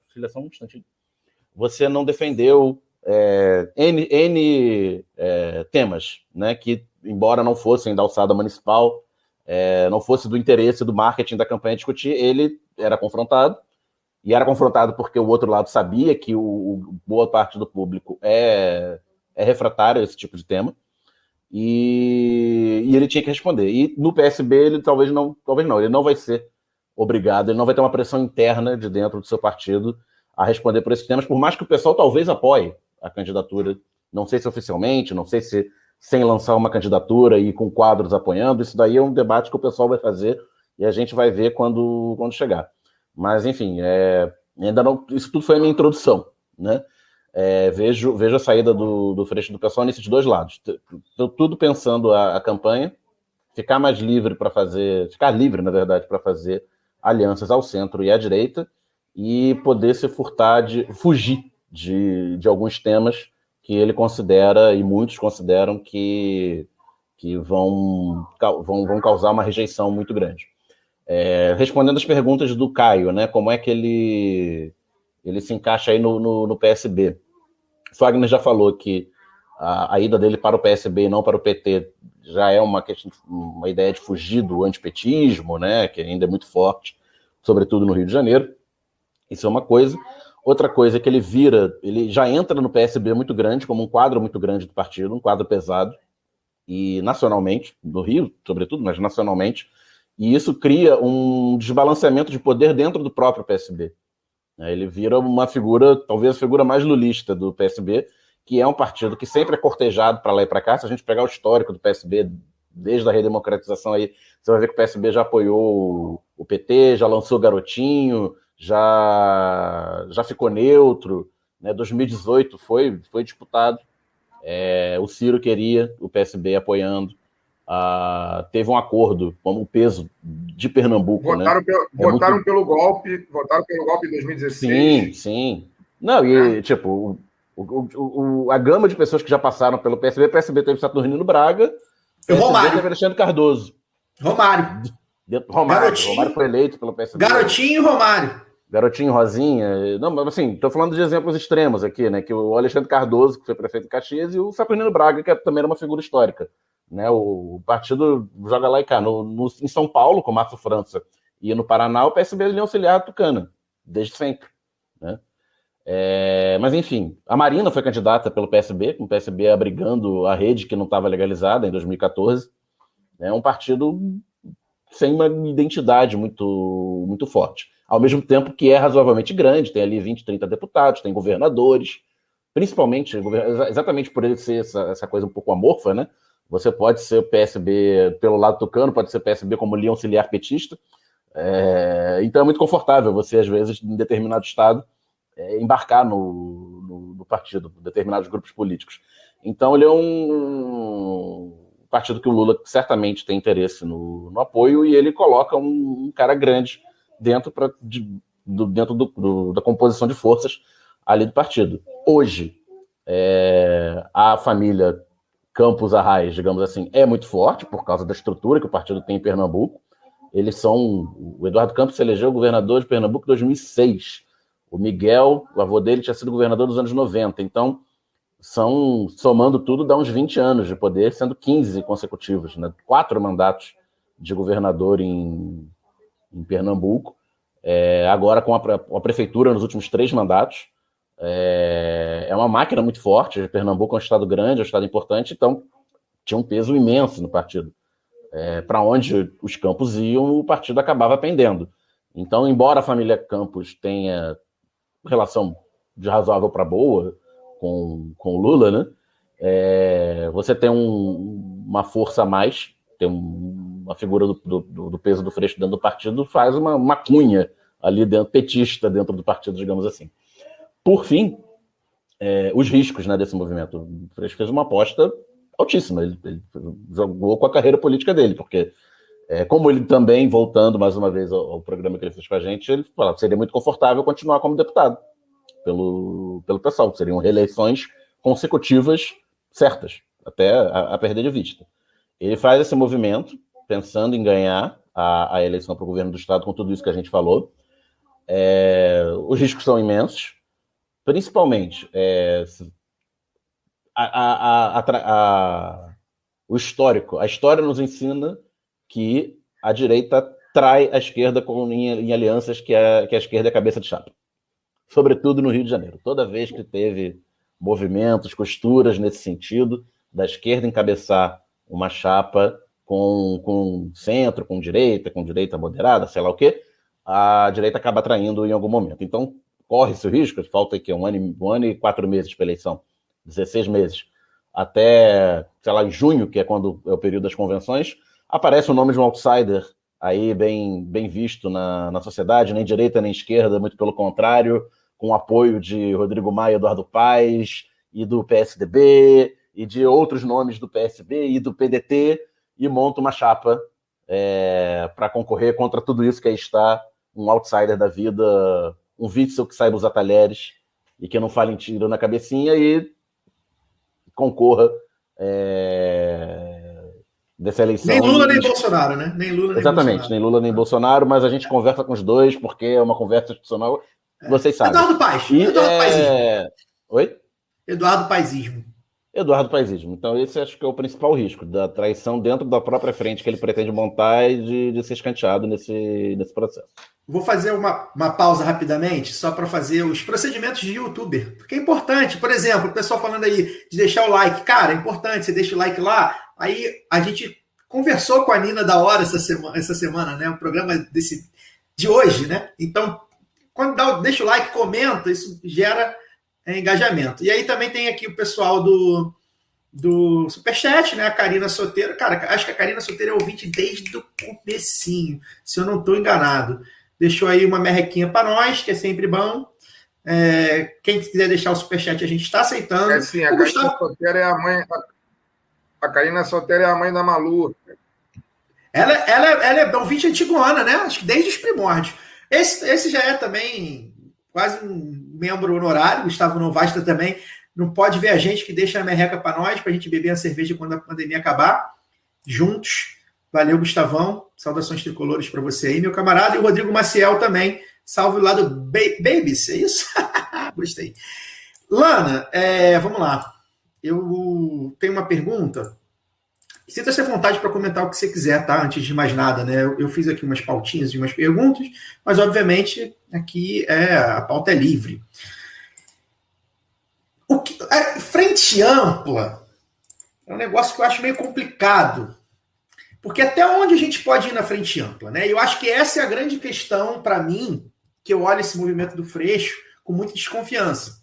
filha, só um instantinho. Você não defendeu N temas, né, que, embora não fossem da alçada municipal, não fosse do interesse do marketing da campanha discutir, ele era confrontado, e era confrontado porque o outro lado sabia que boa parte do público é refratário a esse tipo de tema, e ele tinha que responder. E no PSB ele talvez não, ele não vai ser obrigado, ele não vai ter uma pressão interna de dentro do seu partido a responder por esses temas, por mais que o pessoal talvez apoie a candidatura, não sei se oficialmente, não sei se sem lançar uma candidatura e com quadros apoiando, isso daí é um debate que o pessoal vai fazer e a gente vai ver quando chegar. Mas, enfim, ainda não, isso tudo foi a minha introdução, né? Vejo a saída do Freixo do pessoal nesses dois lados. Tudo pensando a campanha, ficar livre, na verdade, para fazer alianças ao centro e à direita, e poder se fugir de alguns temas que ele considera, e muitos consideram, que vão causar uma rejeição muito grande. Respondendo as perguntas do Caio, né, como é que ele se encaixa aí no PSB? Fagner já falou que a ida dele para o PSB e não para o PT já é uma ideia de fugir do antipetismo, né, que ainda é muito forte, sobretudo no Rio de Janeiro. Isso é uma coisa. Outra coisa é que ele já entra no PSB muito grande, como um quadro muito grande do partido, um quadro pesado, e nacionalmente, no Rio, sobretudo, mas nacionalmente, e isso cria um desbalanceamento de poder dentro do próprio PSB. Ele vira uma figura, talvez a figura mais lulista do PSB, que é um partido que sempre é cortejado para lá e para cá. Se a gente pegar o histórico do PSB, desde a redemocratização, aí, você vai ver que o PSB já apoiou o PT, já lançou Garotinho, já ficou neutro, né? 2018 foi disputado, o Ciro queria, o PSB apoiando, teve um acordo como o peso de Pernambuco. Votaram pelo golpe em 2016. Sim. Não, e tipo, a gama de pessoas que já passaram pelo PSB teve Saturnino Braga, o Romário. Teve Alexandre Cardoso. Romário foi eleito pelo PSB. Garotinho e Romário. Garotinho, Rosinha. Não, mas assim, estou falando de exemplos extremos aqui, né? Que o Alexandre Cardoso, que foi prefeito em Caxias, e o Saturnino Braga, que também era uma figura histórica. Né? O partido joga lá e cá. Em São Paulo, com Márcio França, e no Paraná, o PSB é auxiliar tucana, desde sempre. Né? Mas, enfim, a Marina foi candidata pelo PSB, com o PSB abrigando a rede que não estava legalizada em 2014. É um partido sem uma identidade muito, muito forte. Ao mesmo tempo que é razoavelmente grande, tem ali 20, 30 deputados, tem governadores, principalmente, exatamente por ele ser essa coisa um pouco amorfa, né? Você pode ser PSB pelo lado tucano, pode ser PSB como linha auxiliar petista. Então é muito confortável você, às vezes, em determinado estado, embarcar no partido, determinados grupos políticos. Então ele é um partido que o Lula certamente tem interesse no apoio, e ele coloca um cara grande dentro da composição de forças ali do partido. Hoje, a família Campos Arraes, digamos assim, é muito forte por causa da estrutura que o partido tem em Pernambuco. O Eduardo Campos se elegeu governador de Pernambuco em 2006. O Miguel, o avô dele, tinha sido governador nos anos 90. Então, somando tudo, dá uns 20 anos de poder, sendo 15 consecutivos, né? 4 mandatos de governador em Pernambuco. Agora, com a prefeitura nos últimos 3 mandatos. É uma máquina muito forte. Pernambuco é um estado grande, é um estado importante, então tinha um peso imenso no partido. Para onde os Campos iam, o partido acabava pendendo. Então, embora a família Campos tenha relação de razoável para boa com o Lula, né? Você tem uma força a mais, tem uma figura do peso do Freixo dentro do partido, faz uma cunha ali dentro, petista dentro do partido, digamos assim. Por fim, os riscos, né, desse movimento. O Freixo fez uma aposta altíssima. Ele jogou com a carreira política dele, porque, como ele também, voltando mais uma vez ao programa que ele fez com a gente, ele falou que seria muito confortável continuar como deputado pelo pessoal. Seriam reeleições consecutivas certas, até a perder de vista. Ele faz esse movimento pensando em ganhar a eleição para o governo do estado com tudo isso que a gente falou. Os riscos são imensos. Principalmente, o histórico. A história nos ensina que a direita trai a esquerda em alianças que a esquerda é cabeça de chapa. Sobretudo no Rio de Janeiro. Toda vez que teve movimentos, costuras nesse sentido, da esquerda encabeçar uma chapa com centro, com direita moderada, sei lá o quê, a direita acaba traindo em algum momento. Então, corre-se o risco, falta aqui 1 ano e 4 meses para a eleição, 16 meses, até, sei lá, em junho, que é quando é o período das convenções, aparece o nome de um outsider aí bem visto na sociedade, nem direita nem esquerda, muito pelo contrário, com o apoio de Rodrigo Maia, Eduardo Paes, e do PSDB, e de outros nomes do PSB e do PDT, e monta uma chapa para concorrer contra tudo isso que aí está um outsider da vida um Witzel que saiba usar talheres e que não fale em tiro na cabecinha e concorra dessa eleição. Nem Lula, nem Bolsonaro, né? Nem Lula, nem Exatamente, Bolsonaro. nem Lula, nem Bolsonaro, mas a gente conversa com os dois, porque é uma conversa institucional, vocês sabem. Eduardo Paes. Eduardo Paesismo. Oi? Eduardo Paesismo. Eduardo Paesismo. Então, esse acho que é o principal risco, da traição dentro da própria frente que ele pretende montar e de ser escanteado nesse processo. Vou fazer uma pausa rapidamente, só para fazer os procedimentos de youtuber, porque é importante. Por exemplo, o pessoal falando aí de deixar o like. Cara, é importante, você deixa o like lá. Aí a gente conversou com a Nina da Hora essa semana, né? O programa de hoje, né? Então, quando deixa o like, comenta, isso gera engajamento. E aí também tem aqui o pessoal do Superchat, né? A Karina Soteiro. Cara, acho que a Karina Soteiro é ouvinte desde o comecinho, se eu não estou enganado. Deixou aí uma merrequinha para nós, que é sempre bom. Quem quiser deixar o superchat, a gente está aceitando. Sim, a Karina Soteiro é a mãe. A Karina Soteiro é a mãe da Malu. Ela é ouvinte antigona, né? Acho que desde os primórdios. Esse já é também quase um membro honorário. Gustavo Novasta também. Não pode ver a gente que deixa a merreca para nós, para a gente beber a cerveja quando a pandemia acabar. Juntos. Valeu, Gustavão. Saudações tricolores para você aí, meu camarada. E o Rodrigo Maciel também. Salve lá do Babies, é isso? Gostei. Lana, vamos lá. Eu tenho uma pergunta. Sinta-se à vontade para comentar o que você quiser, tá? Antes de mais nada, né? Eu fiz aqui umas pautinhas e umas perguntas, mas, obviamente, aqui a pauta é livre. Frente ampla é um negócio que eu acho meio complicado. Porque até onde a gente pode ir na frente ampla, né? Eu acho que essa é a grande questão para mim, que eu olho esse movimento do Freixo com muita desconfiança.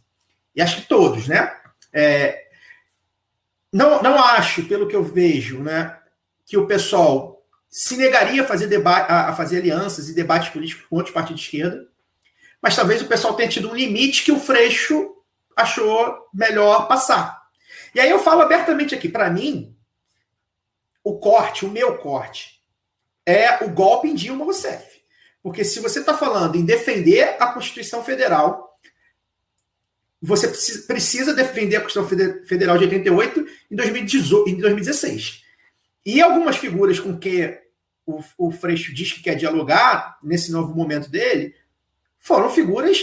E acho que todos, né? Não acho, pelo que eu vejo, né, que o pessoal se negaria a fazer alianças e debates políticos com outros partidos de esquerda, mas talvez o pessoal tenha tido um limite que o Freixo achou melhor passar. E aí eu falo abertamente aqui, para mim, o meu corte, é o golpe em Dilma Rousseff. Porque se você está falando em defender a Constituição Federal, você precisa defender a Constituição Federal de 88 em 2016. E algumas figuras com que o Freixo diz que quer dialogar, nesse novo momento dele, foram figuras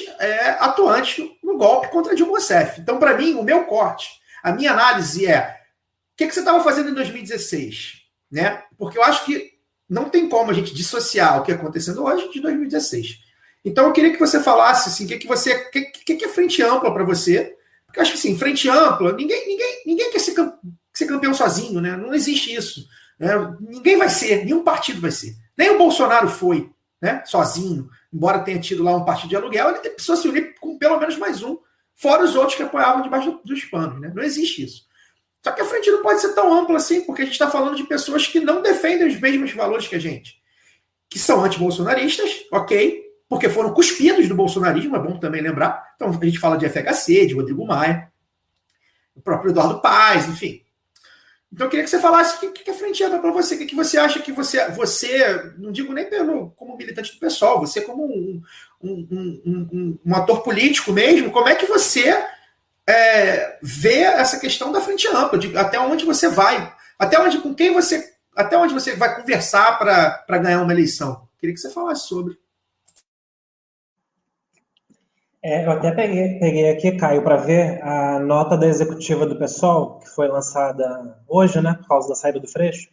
atuantes no golpe contra Dilma Rousseff. Então, para mim, o meu corte, a minha análise o que você estava fazendo em 2016? Né? Porque eu acho que não tem como a gente dissociar o que está acontecendo hoje de 2016. Então, eu queria que você falasse assim, o que é frente ampla para você? Porque eu acho que, assim, frente ampla, ninguém quer ser campeão sozinho, né? Não existe isso. Né? Ninguém vai ser, nenhum partido vai ser. Nem o Bolsonaro foi, né? Sozinho, embora tenha tido lá um partido de aluguel, ele precisou se unir com pelo menos mais um, fora os outros que apoiavam debaixo dos panos. Né? Não existe isso. Só que a frente não pode ser tão ampla assim, porque a gente está falando de pessoas que não defendem os mesmos valores que a gente, que são antibolsonaristas, ok, porque foram cuspidos do bolsonarismo, é bom também lembrar. Então a gente fala de FHC, de Rodrigo Maia, o próprio Eduardo Paes, enfim. Então eu queria que você falasse o que é frente ampla para você, o que você acha que você, não digo nem como militante do PSOL, você como um ator político mesmo, como é que você vê essa questão da frente ampla, até onde você vai, até onde você vai conversar para ganhar uma eleição. Queria que você falasse sobre. Eu até peguei aqui, Caio, para ver a nota da executiva do PSOL, que foi lançada hoje, né, por causa da saída do Freixo.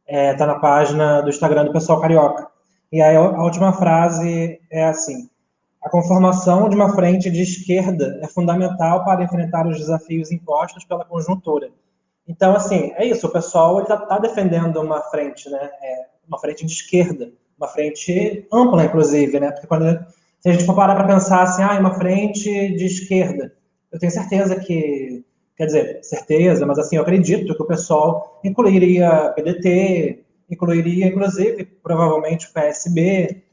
Está na página do Instagram do PSOL Carioca. E aí a última frase é assim: a conformação de uma frente de esquerda é fundamental para enfrentar os desafios impostos pela conjuntura. Então, assim, é isso, o pessoal está defendendo uma frente, né, uma frente de esquerda, uma frente ampla, inclusive, né, porque se a gente for parar para pensar assim, uma frente de esquerda, eu tenho certeza mas assim, eu acredito que o pessoal incluiria PDT, incluiria, inclusive, provavelmente o PSB,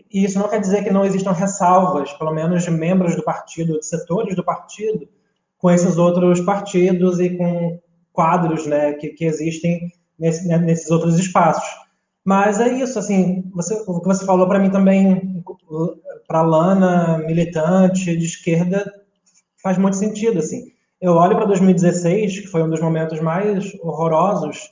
e isso não quer dizer que não existam ressalvas, pelo menos de membros do partido, de setores do partido, com esses outros partidos e com quadros, né, que existem nesses outros espaços. Mas é isso, assim, o que você falou para mim também para Lana, militante de esquerda, faz muito sentido, assim. Eu olho para 2016, que foi um dos momentos mais horrorosos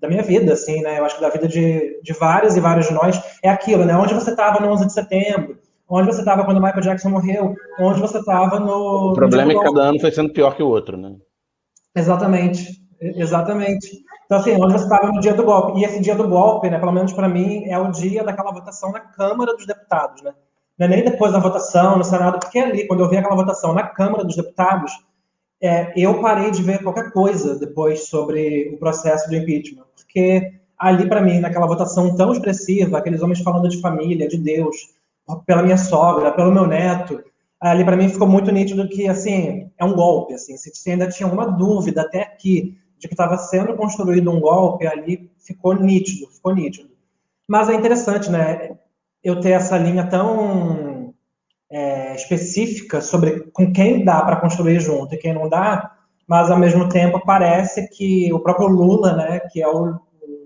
da minha vida, assim, né? Eu acho que da vida de vários e vários de nós. É aquilo, né? Onde você estava no 11 de setembro? Onde você estava quando o Michael Jackson morreu? Onde você estava no... O problema é que cada ano foi sendo pior que o outro, né? Exatamente. Então, assim, onde você estava no dia do golpe. E esse dia do golpe, né, pelo menos para mim, é o dia daquela votação na Câmara dos Deputados, né? Não é nem depois da votação no Senado, porque ali, quando eu vi aquela votação na Câmara dos Deputados, eu parei de ver qualquer coisa depois sobre o processo do impeachment, porque ali, para mim, naquela votação tão expressiva, aqueles homens falando de família, de Deus, pela minha sogra, pelo meu neto, ali para mim ficou muito nítido que, assim, é um golpe, assim, se ainda tinha alguma dúvida até aqui de que estava sendo construído um golpe, ali ficou nítido. Mas é interessante, né, eu ter essa linha tão específica sobre com quem dá para construir junto e quem não dá, mas ao mesmo tempo parece que o próprio Lula, né, que é o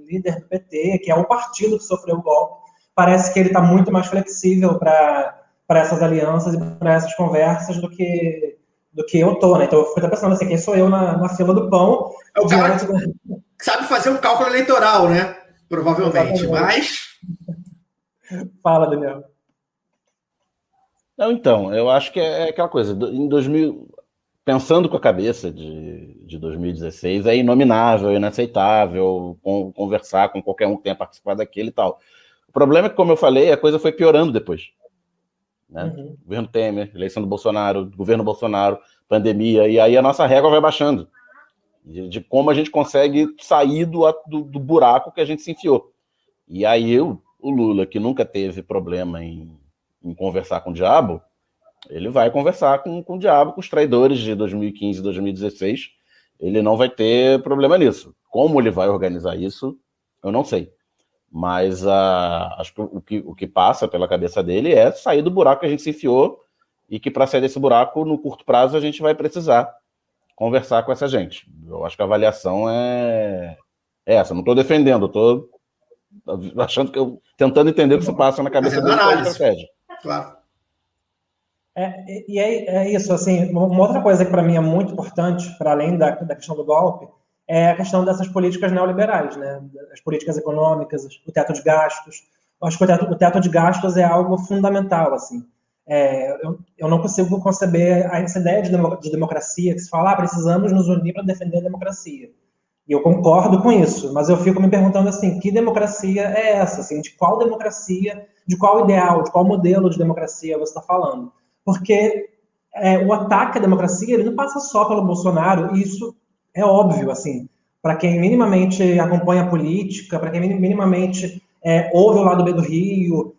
líder do PT, que é o partido que sofreu o golpe, parece que ele está muito mais flexível para essas alianças e para essas conversas do que eu tô, né? Então eu fico até pensando assim, quem sou eu na fila do pão? É o cara que sabe fazer um cálculo eleitoral, né? Provavelmente, mas... Fala, Daniel. Não, então, eu acho que é aquela coisa, em 2000, pensando com a cabeça de 2016, é inominável, inaceitável conversar com qualquer um que tenha participado daquele e tal. O problema é que, como eu falei, a coisa foi piorando depois. Né? Governo Temer, eleição do Bolsonaro, governo Bolsonaro, pandemia, e aí a nossa régua vai baixando de como a gente consegue sair do buraco que a gente se enfiou. E aí o Lula, que nunca teve problema em conversar com o diabo, ele vai conversar com o diabo, com os traidores de 2015 e 2016, ele não vai ter problema nisso. Como ele vai organizar isso, eu não sei. Mas acho que o que passa pela cabeça dele é sair do buraco que a gente se enfiou e que para sair desse buraco, no curto prazo, a gente vai precisar conversar com essa gente. Eu acho que a avaliação é essa. Não estou defendendo, estou achando que tentando entender o que se passa na cabeça dele com a estratégia. Claro. É isso, assim, uma outra coisa que para mim é muito importante, para além da questão do golpe, é a questão dessas políticas neoliberais, né? As políticas econômicas, o teto de gastos. Eu acho que o teto de gastos é algo fundamental, assim. Eu não consigo conceber essa ideia de democracia que se fala, precisamos nos unir para defender a democracia. E eu concordo com isso, mas eu fico me perguntando assim, que democracia é essa? Assim, de qual democracia, de qual ideal, de qual modelo de democracia você está falando? Porque o ataque à democracia ele não passa só pelo Bolsonaro, e isso é óbvio, assim, para quem minimamente acompanha a política, para quem minimamente ouve o lado B do Rio,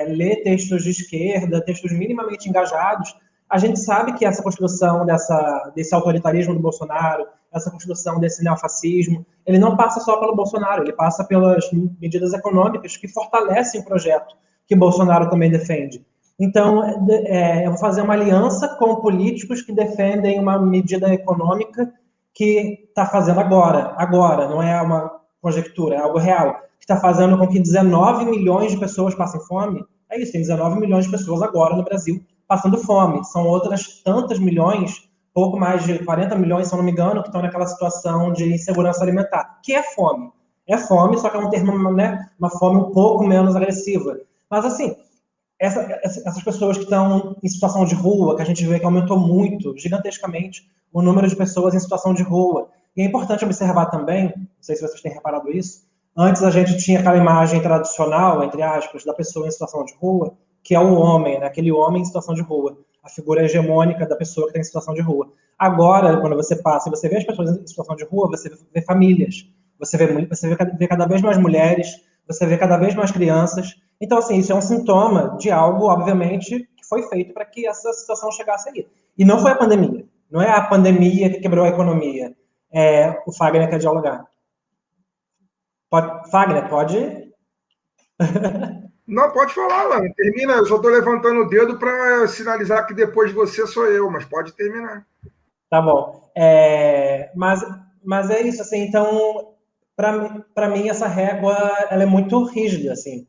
lê textos de esquerda, textos minimamente engajados, a gente sabe que essa construção desse autoritarismo do Bolsonaro, essa construção desse neofascismo, ele não passa só pelo Bolsonaro, ele passa pelas medidas econômicas que fortalecem o projeto que Bolsonaro também defende. Então, eu vou fazer uma aliança com políticos que defendem uma medida econômica que está fazendo agora, não é uma conjectura, é algo real, que está fazendo com que 19 milhões de pessoas passem fome. É isso, tem 19 milhões de pessoas agora no Brasil passando fome. São outras tantas milhões, pouco mais de 40 milhões, se eu não me engano, que estão naquela situação de insegurança alimentar. Que é fome? É fome, só que é um termo, né, uma fome um pouco menos agressiva. Mas, assim, essas pessoas que estão em situação de rua, que a gente vê que aumentou muito, gigantescamente, o número de pessoas em situação de rua. E é importante observar também, não sei se vocês têm reparado isso, antes a gente tinha aquela imagem tradicional, entre aspas, da pessoa em situação de rua, que é o homem, né? Aquele homem em situação de rua, a figura hegemônica da pessoa que está em situação de rua. Agora, quando você passa e você vê as pessoas em situação de rua, você vê famílias, você vê cada vez mais mulheres, você vê cada vez mais crianças. Então, assim, isso é um sintoma de algo, obviamente, que foi feito para que essa situação chegasse aí. E não foi a pandemia. Não é a pandemia que quebrou a economia. O Fagner quer dialogar. Fagner, pode? Não, pode falar, Lana. Termina. Eu só estou levantando o dedo para sinalizar que depois de você sou eu, mas pode terminar. Tá bom. Mas é isso, assim, então, para mim, essa régua ela é muito rígida, assim.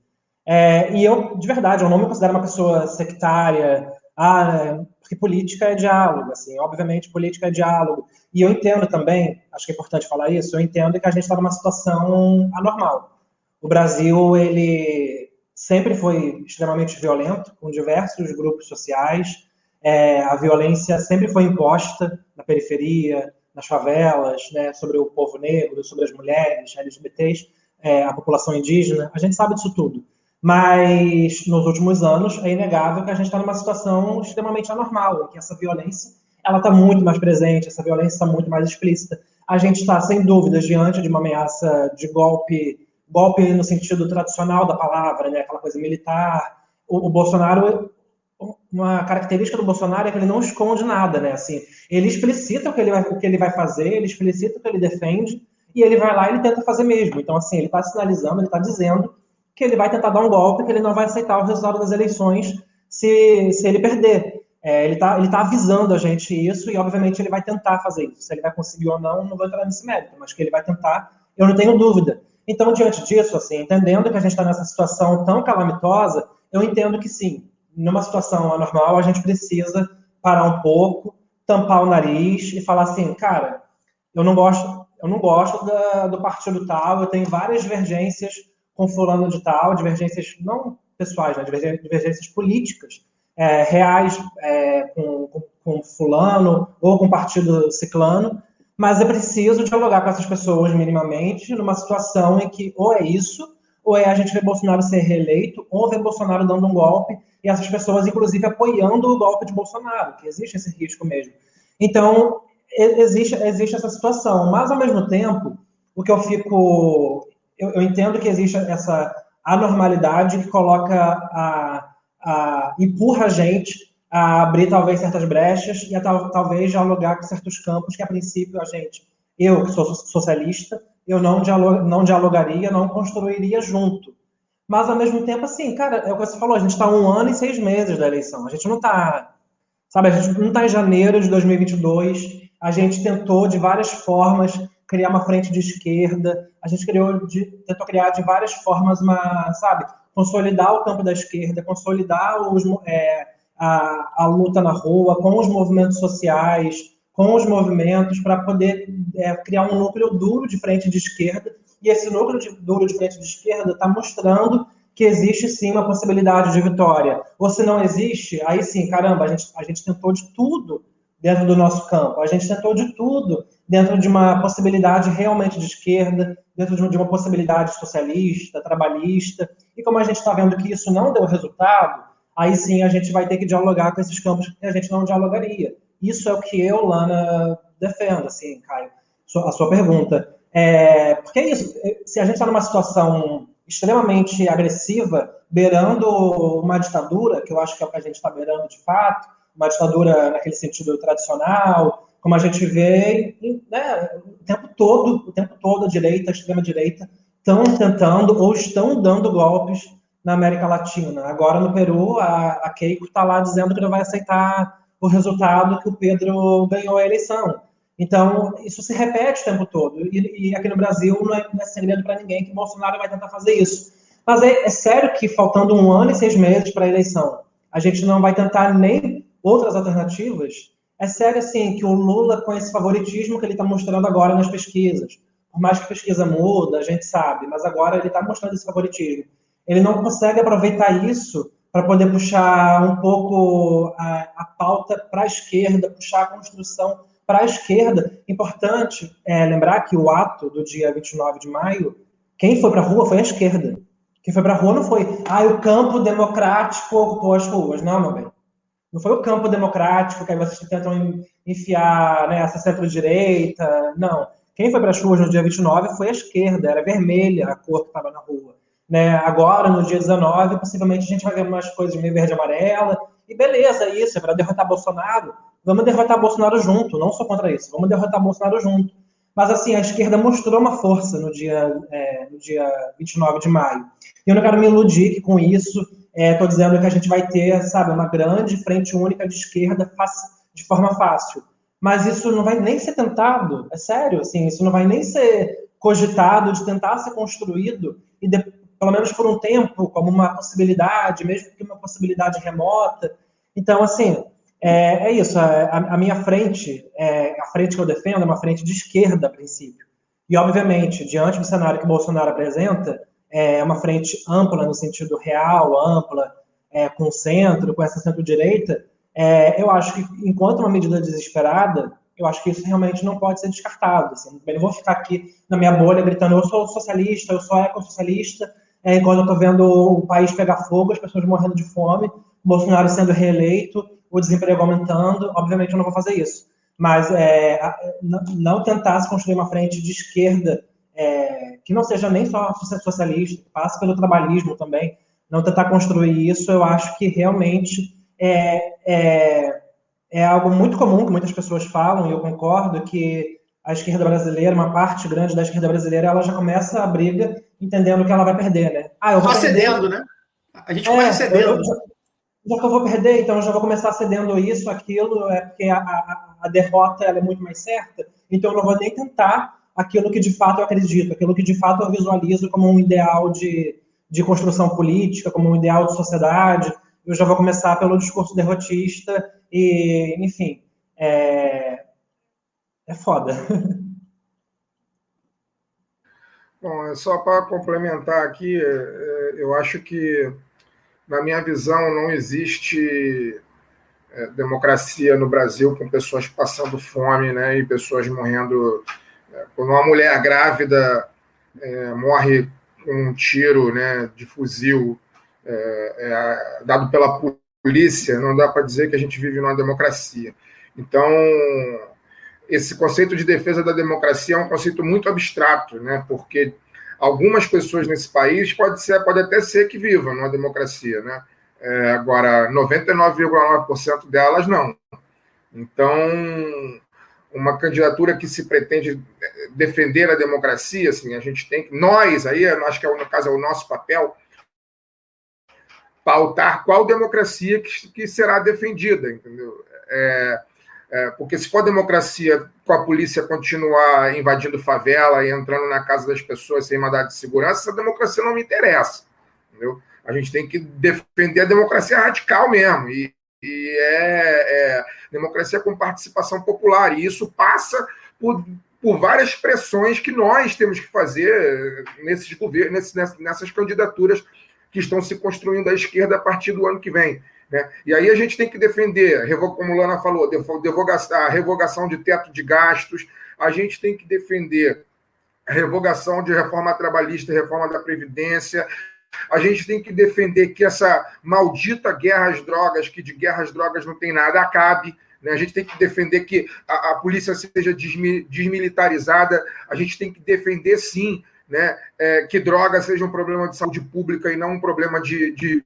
E eu, de verdade, eu não me considero uma pessoa sectária, porque política é diálogo, assim, obviamente política é diálogo. E eu entendo também, acho que é importante falar isso, eu entendo que a gente está numa situação anormal. O Brasil, ele sempre foi extremamente violento, com diversos grupos sociais, a violência sempre foi imposta na periferia, nas favelas, né, sobre o povo negro, sobre as mulheres, LGBTs, a população indígena, a gente sabe disso tudo. Mas, nos últimos anos, é inegável que a gente está numa situação extremamente anormal, em que essa violência está muito mais presente, essa violência está muito mais explícita. A gente está, sem dúvidas, diante de uma ameaça de golpe no sentido tradicional da palavra, né, aquela coisa militar. O Bolsonaro, uma característica do Bolsonaro é que ele não esconde nada, né, assim, ele explicita o que ele vai fazer, ele explicita o que ele defende, e ele vai lá e ele tenta fazer mesmo. Então, assim, ele está sinalizando, ele está dizendo que ele vai tentar dar um golpe, que ele não vai aceitar o resultado das eleições se ele perder. Ele tá avisando a gente isso, e obviamente ele vai tentar fazer isso. Se ele vai conseguir ou não vou entrar nesse mérito, mas que ele vai tentar, eu não tenho dúvida. Então, diante disso, assim, entendendo que a gente está nessa situação tão calamitosa, eu entendo que sim, numa situação anormal, a gente precisa parar um pouco, tampar o nariz e falar assim, cara, eu não gosto do partido tal, eu tenho várias divergências com fulano de tal, divergências não pessoais, né, divergências políticas, reais com fulano ou com partido ciclano, mas é preciso dialogar com essas pessoas minimamente numa situação em que ou é isso, ou é a gente ver Bolsonaro ser reeleito, ou ver Bolsonaro dando um golpe, e essas pessoas, inclusive, apoiando o golpe de Bolsonaro, que existe esse risco mesmo. Então, existe essa situação, mas, ao mesmo tempo, o que eu entendo que existe essa anormalidade que coloca empurra a gente a abrir talvez certas brechas e a talvez dialogar com certos campos que a princípio eu que sou socialista, eu não dialogaria, não construiria junto. Mas ao mesmo tempo, assim, cara, é o que você falou, a gente está 1 ano e 6 meses da eleição, a gente não está, sabe, a gente não está em janeiro de 2022, a gente tentou de várias formas criar uma frente de esquerda, a gente tentou criar de várias formas consolidar o campo da esquerda, consolidar a luta na rua, com os movimentos sociais, com os movimentos, para poder criar um núcleo duro de frente de esquerda, e esse núcleo duro de frente de esquerda está mostrando que existe sim uma possibilidade de vitória. Ou se não existe, aí sim, caramba, a gente tentou de tudo dentro do nosso campo, a gente tentou de tudo dentro de uma possibilidade realmente de esquerda, dentro de uma possibilidade socialista, trabalhista, e como a gente está vendo que isso não deu resultado, aí sim a gente vai ter que dialogar com esses campos que a gente não dialogaria. Isso é o que eu, Lana, defendo, assim, Caio, a sua pergunta. Porque é isso, se a gente está numa situação extremamente agressiva, beirando uma ditadura, que eu acho que é o que a gente está beirando de fato, uma ditadura naquele sentido tradicional, como a gente vê, né, o tempo todo a direita, a extrema-direita, estão tentando ou estão dando golpes na América Latina. Agora, no Peru, a Keiko está lá dizendo que não vai aceitar o resultado que o Pedro ganhou a eleição. Então, isso se repete o tempo todo. E aqui no Brasil não é segredo para ninguém que o Bolsonaro vai tentar fazer isso. Mas é sério que, faltando 1 ano e 6 meses para a eleição, a gente não vai tentar nem outras alternativas? É sério, assim, que o Lula, com esse favoritismo que ele está mostrando agora nas pesquisas, por mais que a pesquisa muda, a gente sabe, mas agora ele está mostrando esse favoritismo. Ele não consegue aproveitar isso para poder puxar um pouco a pauta para a esquerda, puxar a construção para a esquerda. Importante lembrar que o ato do dia 29 de maio, quem foi para a rua foi a esquerda. Quem foi para a rua não foi o campo democrático ocupou as ruas. Não, meu bem. Não foi o campo democrático que aí vocês tentam enfiar essa centro-direita. Não. Quem foi para as ruas no dia 29 foi a esquerda. Era vermelha a cor que estava na rua. Agora, no dia 19, possivelmente a gente vai ver umas coisas meio verde e amarela. E beleza, isso é para derrotar Bolsonaro. Vamos derrotar Bolsonaro junto, não só contra isso. Vamos derrotar Bolsonaro junto. Mas, assim, a esquerda mostrou uma força no dia 29 de maio. E eu não quero me iludir que com isso estou dizendo que a gente vai ter, sabe, uma grande frente única de esquerda de forma fácil. Mas isso não vai nem ser tentado, é sério, assim, isso não vai nem ser cogitado de tentar ser construído e pelo menos por um tempo, como uma possibilidade, mesmo que uma possibilidade remota. Então, assim, é isso. A minha frente, a frente que eu defendo é uma frente de esquerda, a princípio. E, obviamente, diante do cenário que o Bolsonaro apresenta, é uma frente ampla, no sentido real, ampla, com centro, com essa centro-direita, eu acho que, enquanto uma medida desesperada, eu acho que isso realmente não pode ser descartado. Assim. Eu não vou ficar aqui na minha bolha gritando eu sou socialista, eu sou ecossocialista, enquanto eu estou vendo o país pegar fogo, as pessoas morrendo de fome, Bolsonaro sendo reeleito, o desemprego aumentando. Obviamente eu não vou fazer isso. Mas não tentar se construir uma frente de esquerda que não seja nem só socialista, que passe pelo trabalhismo também, não tentar construir isso, eu acho que realmente é algo muito comum que muitas pessoas falam, e eu concordo que a esquerda brasileira, uma parte grande da esquerda brasileira, ela já começa a briga entendendo que ela vai perder, né? Eu vou perder. Cedendo, né? A gente começa cedendo. Já que eu vou perder, então eu já vou começar cedendo isso, aquilo, porque a derrota ela é muito mais certa, então eu não vou nem tentar aquilo que de fato eu acredito, aquilo que de fato eu visualizo como um ideal de construção política, como um ideal de sociedade. Eu já vou começar pelo discurso derrotista e, enfim, é foda. Bom, só para complementar aqui, eu acho que, na minha visão, não existe democracia no Brasil com pessoas passando fome, né, e pessoas morrendo. Quando uma mulher grávida morre com um tiro, né, de fuzil dado pela polícia, não dá para dizer que a gente vive numa democracia. Então, esse conceito de defesa da democracia é um conceito muito abstrato, né, porque algumas pessoas nesse país pode até ser que vivam numa democracia, né? Agora, 99,9% delas não. Então, uma candidatura que se pretende defender a democracia, assim, a gente tem que, nós, aí, acho que no caso é o nosso papel, pautar qual democracia que será defendida, entendeu? Porque se for democracia com a polícia continuar invadindo favela e entrando na casa das pessoas sem mandado de segurança, essa democracia não me interessa, entendeu? A gente tem que defender a democracia radical mesmo, e democracia com participação popular, e isso passa por várias pressões que nós temos que fazer nesses governos, nessas candidaturas que estão se construindo à esquerda a partir do ano que vem, né? E aí a gente tem que defender, como Lana falou, a revogação de teto de gastos, a gente tem que defender a revogação de reforma trabalhista, reforma da Previdência, a gente tem que defender que essa maldita guerra às drogas, que de guerra às drogas não tem nada, acabe, né? A gente tem que defender que a polícia seja desmilitarizada, a gente tem que defender, sim, né, que droga seja um problema de saúde pública e não um problema de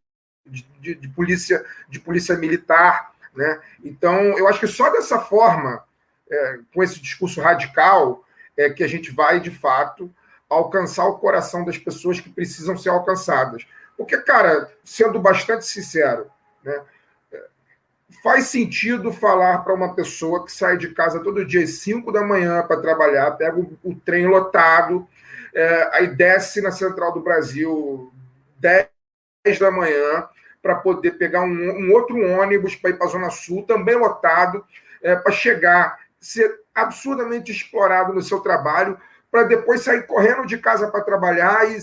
polícia militar, né? Então, eu acho que só dessa forma, com esse discurso radical, que a gente vai, de fato, alcançar o coração das pessoas que precisam ser alcançadas. Porque, cara, sendo bastante sincero, né, faz sentido falar para uma pessoa que sai de casa todo dia às 5 da manhã para trabalhar, pega o trem lotado, aí desce na Central do Brasil 10 da manhã para poder pegar um outro ônibus para ir para a Zona Sul, também lotado, para chegar, ser absurdamente explorado no seu trabalho, para depois sair correndo de casa para trabalhar e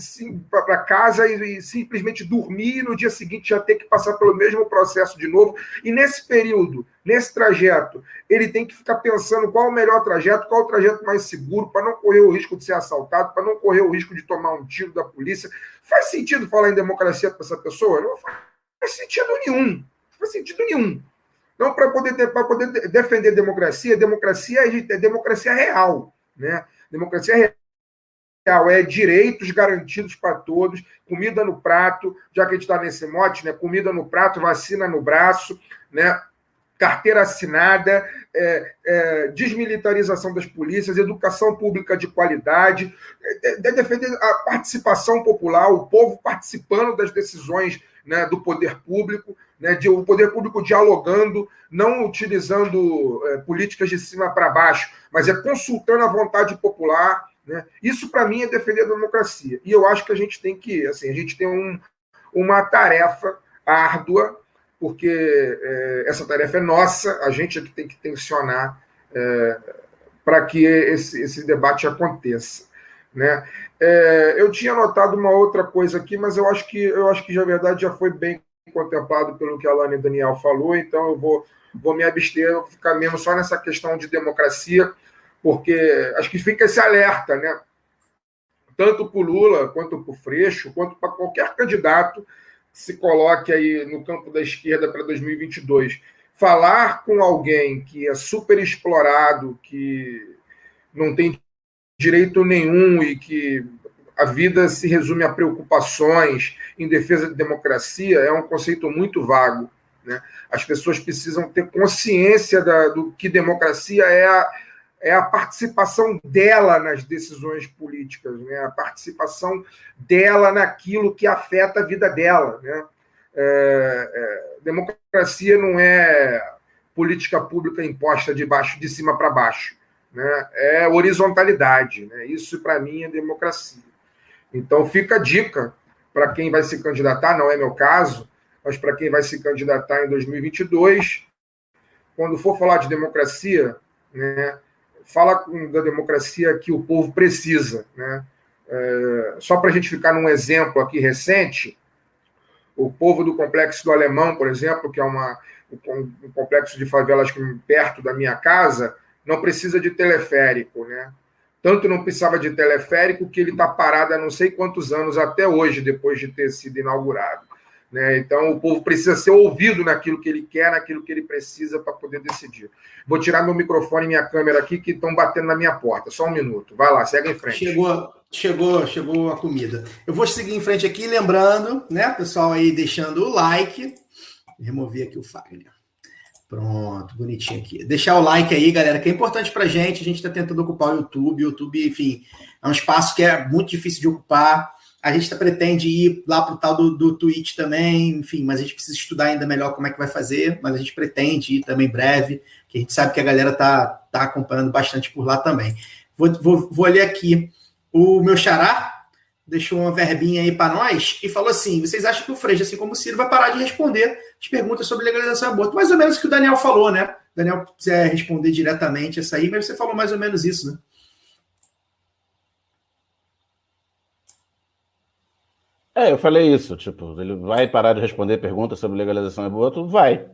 para casa e simplesmente dormir e no dia seguinte já ter que passar pelo mesmo processo de novo. E nesse período, nesse trajeto, ele tem que ficar pensando qual o melhor trajeto, qual o trajeto mais seguro, para não correr o risco de ser assaltado, para não correr o risco de tomar um tiro da polícia. Faz sentido falar em democracia para essa pessoa? Não faz sentido nenhum. Não faz sentido nenhum. Então, para poder defender democracia é democracia real, né? Democracia real é direitos garantidos para todos, comida no prato, já que a gente está nesse mote, né? Comida no prato, vacina no braço, né? Carteira assinada, desmilitarização das polícias, educação pública de qualidade, defender a participação popular, o povo participando das decisões, né, do poder público, né, o poder público dialogando, não utilizando políticas de cima para baixo, mas consultando a vontade popular, né? Isso, para mim, é defender a democracia. E eu acho que a gente tem que, assim, a gente tem uma tarefa árdua, porque essa tarefa é nossa, a gente é que tem que tensionar para que esse debate aconteça, né? Eu tinha notado uma outra coisa aqui, mas eu acho que na verdade já foi bem contemplado pelo que a Alana e o Daniel falou, então eu vou me abster, vou ficar mesmo só nessa questão de democracia, porque acho que fica esse alerta, né? Tanto para o Lula, quanto para o Freixo, quanto para qualquer candidato que se coloque aí no campo da esquerda para 2022. Falar com alguém que é super explorado, que não tem direito nenhum e que a vida se resume a preocupações em defesa da democracia é um conceito muito vago, né? As pessoas precisam ter consciência do que democracia é a participação dela nas decisões políticas, né? A participação dela naquilo que afeta a vida dela, né? Democracia não é política pública imposta de cima para baixo, né? É horizontalidade, né? Isso, para mim, é democracia. Então, fica a dica para quem vai se candidatar, não é meu caso, mas para quem vai se candidatar em 2022, quando for falar de democracia, né, fala da democracia que o povo precisa, né? Só para a gente ficar num exemplo aqui recente, o povo do Complexo do Alemão, por exemplo, que é um complexo de favelas perto da minha casa, não precisa de teleférico, né? Tanto não precisava de teleférico que ele está parado há não sei quantos anos até hoje, depois de ter sido inaugurado, né? Então, o povo precisa ser ouvido naquilo que ele quer, naquilo que ele precisa para poder decidir. Vou tirar meu microfone e minha câmera aqui, que estão batendo na minha porta. Só um minuto. Vai lá, segue em frente. Chegou a comida. Eu vou seguir em frente aqui, lembrando, né, pessoal aí deixando o like. Remover aqui o Fagner. Pronto, bonitinho aqui. Deixar o like aí, galera, que é importante pra gente. A gente está tentando ocupar o YouTube. O YouTube, enfim, é um espaço que é muito difícil de ocupar. A gente pretende ir lá pro tal do Twitch também, enfim, mas a gente precisa estudar ainda melhor como é que vai fazer, mas a gente pretende ir também em breve, que a gente sabe que a galera tá acompanhando bastante por lá também. Vou ler aqui. O meu xará deixou uma verbinha aí para nós e falou assim: vocês acham que o Freixo, assim como o Ciro, vai parar de responder as perguntas sobre legalização do aborto? Mais ou menos o que o Daniel falou, né? O Daniel quiser responder diretamente essa aí, mas você falou mais ou menos isso, né? Eu falei isso, tipo, ele vai parar de responder perguntas sobre legalização do aborto? Vai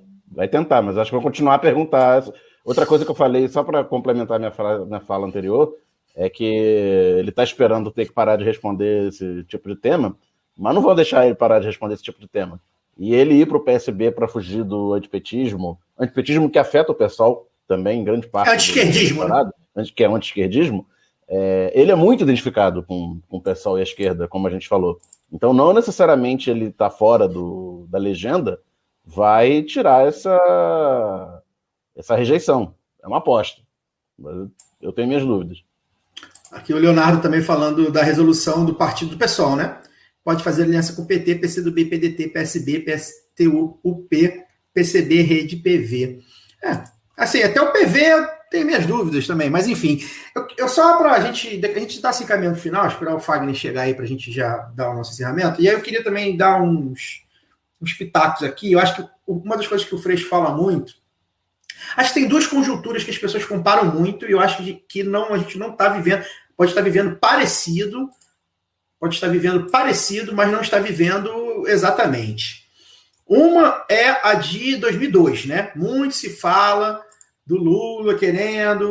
tentar, mas acho que vou continuar a perguntar. Outra coisa que eu falei, só para complementar minha fala anterior, é que ele está esperando ter que parar de responder esse tipo de tema, mas não vou deixar ele parar de responder esse tipo de tema. E ele ir para o PSB para fugir do antipetismo que afeta o pessoal também, em grande parte. Anti-esquerdismo, né? Que é anti-esquerdismo, ele é muito identificado com o pessoal e a esquerda, como a gente falou. Então, não necessariamente ele está fora da legenda, vai tirar essa rejeição. É uma aposta. Mas eu tenho minhas dúvidas. Aqui o Leonardo também falando da resolução do partido do PSOL, né? Pode fazer aliança com o PT, PCdoB, PDT, PSB, PSTU, UP, PCB, Rede, PV. Assim, até o PV eu tenho minhas dúvidas também, mas enfim. Eu só para a gente está se encaminhando no final, esperar o Fagner chegar aí para a gente já dar o nosso encerramento. E aí eu queria também dar uns pitacos aqui. Eu acho que uma das coisas que o Freixo fala muito, acho que tem duas conjunturas que as pessoas comparam muito e eu acho que a gente não está vivendo, pode estar vivendo parecido, mas não está vivendo exatamente. Uma é a de 2002, né? Muito se fala do Lula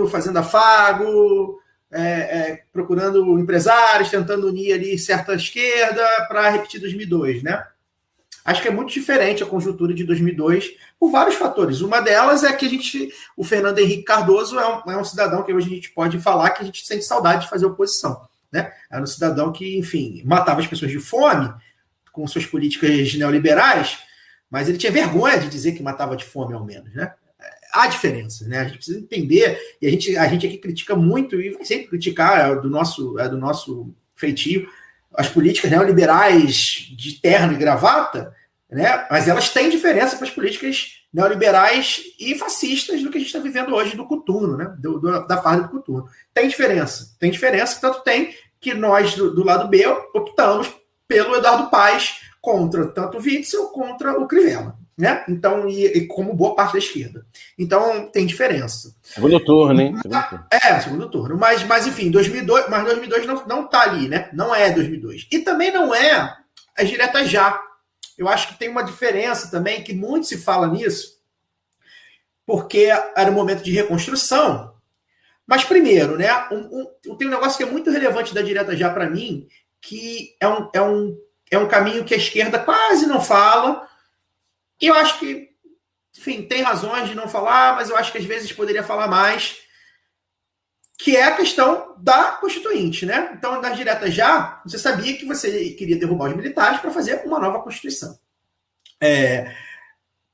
fazendo afago, procurando empresários, tentando unir ali certa esquerda para repetir 2002, né? Acho que é muito diferente a conjuntura de 2002 por vários fatores. Uma delas é que o Fernando Henrique Cardoso é um cidadão que hoje a gente pode falar que a gente sente saudade de fazer oposição, né? Era um cidadão que, enfim, matava as pessoas de fome com suas políticas neoliberais, mas ele tinha vergonha de dizer que matava de fome, ao menos, né? Há diferença, né? A gente precisa entender, e a gente aqui critica muito, e vai sempre criticar, do nosso feitio, as políticas neoliberais de terno e gravata, né? Mas elas têm diferença para as políticas neoliberais e fascistas do que a gente está vivendo hoje do coturno, né? Da farda do coturno. Tem diferença, tanto tem que nós, do lado B, optamos pelo Eduardo Paes contra tanto o Witzel, contra o Crivella, né? Então, e como boa parte da esquerda. Então, tem diferença. Segundo turno, hein? Segundo turno. Mas enfim, 2002 não tá ali, né? Não é 2002. E também não é as diretas já. Eu acho que tem uma diferença também, que muito se fala nisso, porque era um momento de reconstrução. Mas primeiro, né? Tem um negócio que é muito relevante da direta já para mim, que é um caminho que a esquerda quase não fala. E eu acho que, enfim, tem razões de não falar, mas eu acho que às vezes poderia falar mais, que é a questão da Constituinte, né? Então, nas diretas já, você sabia que você queria derrubar os militares para fazer uma nova Constituição.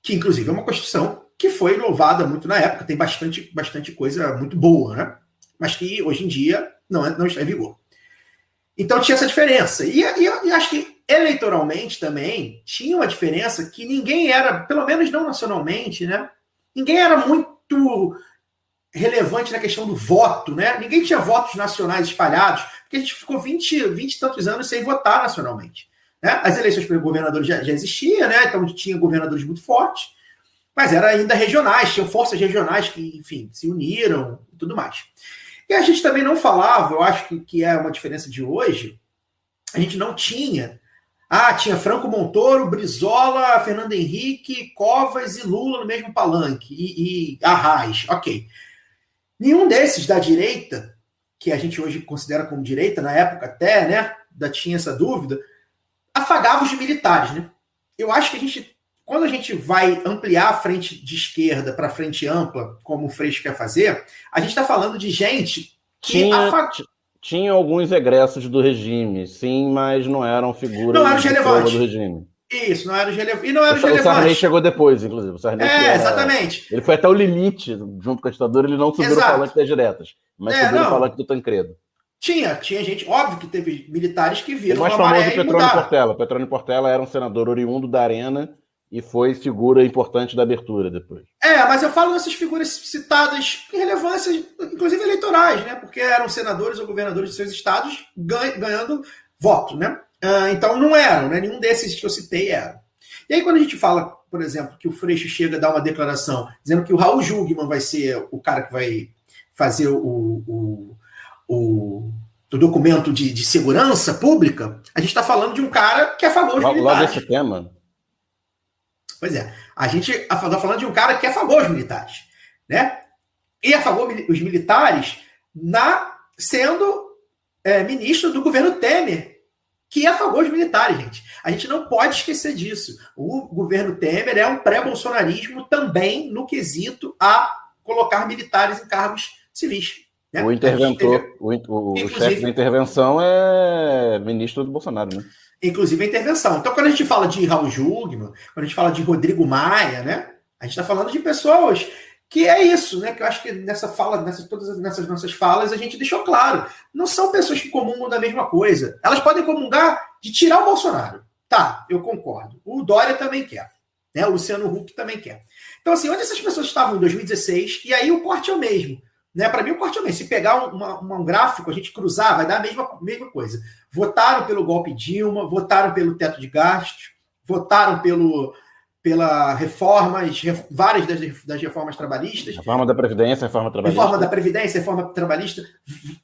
Que, inclusive, é uma Constituição que foi louvada muito na época, tem bastante coisa muito boa, né? Mas que, hoje em dia, não está em vigor. Então, tinha essa diferença. E acho que, eleitoralmente, também, tinha uma diferença que ninguém era, pelo menos não nacionalmente, né? Ninguém era muito relevante na questão do voto, né? Ninguém tinha votos nacionais espalhados, porque a gente ficou 20 e tantos anos sem votar nacionalmente, né? As eleições para governadores já existiam, né? Então tinha governadores muito fortes, mas eram ainda regionais, tinham forças regionais que, enfim, se uniram e tudo mais. E a gente também não falava, eu acho que é uma diferença de hoje, a gente não tinha... tinha Franco Montoro, Brizola, Fernando Henrique, Covas e Lula no mesmo palanque, e Arraes, ok. Nenhum desses da direita, que a gente hoje considera como direita, na época até, né, ainda tinha essa dúvida, afagava os militares, né? Eu acho que quando a gente vai ampliar a frente de esquerda para a frente ampla, como o Freixo quer fazer, a gente está falando de gente que tinha alguns egressos do regime, sim, mas não eram figuras relevantes do regime. Isso, não era relevante. E não era relevante. O Sarney chegou depois, inclusive. O Sarney exatamente. Ele foi até o limite, junto com a ditadura, ele não subiu no palanque das diretas, mas subiu no palanque do Tancredo. Tinha gente, óbvio que teve militares que viram o mais famoso Petrônio Portela. Petrônio Portela era um senador oriundo da Arena e foi figura importante da abertura depois. Mas eu falo dessas figuras citadas em relevância, inclusive eleitorais, né? Porque eram senadores ou governadores de seus estados ganhando voto, né? Então não eram, né? Nenhum desses que eu citei era. E aí quando a gente fala, por exemplo, que o Freixo chega a dar uma declaração dizendo que o Raul Jungmann vai ser o cara que vai fazer o documento de segurança pública, a gente está falando de um cara que é a favor dos militares. Logo esse tema. Pois é. A gente está falando de um cara que é a favor dos militares, né? E a favor dos militares sendo ministro do governo Temer, que é a favor dos militares, gente. A gente não pode esquecer disso. O governo Temer é um pré-bolsonarismo também no quesito a colocar militares em cargos civis. Né? O interventor, o chefe da intervenção é ministro do Bolsonaro, né? Inclusive a intervenção. Então, quando a gente fala de Raul Jungmann, quando a gente fala de Rodrigo Maia, né? A gente está falando de pessoas que é isso, né? Que eu acho que todas nessas nossas falas, a gente deixou claro. Não são pessoas que comungam da mesma coisa. Elas podem comungar de tirar o Bolsonaro. Tá, eu concordo. O Dória também quer. Né? O Luciano Huck também quer. Então, assim, onde essas pessoas estavam em 2016, e aí o corte é o mesmo. Né? Para mim, o corte é o mesmo. Se pegar um gráfico, a gente cruzar, vai dar a mesma coisa. Votaram pelo golpe Dilma, votaram pelo teto de gastos, votaram pela reformas, várias das reformas trabalhistas. Reforma da Previdência, reforma trabalhista. Reforma da Previdência, reforma trabalhista.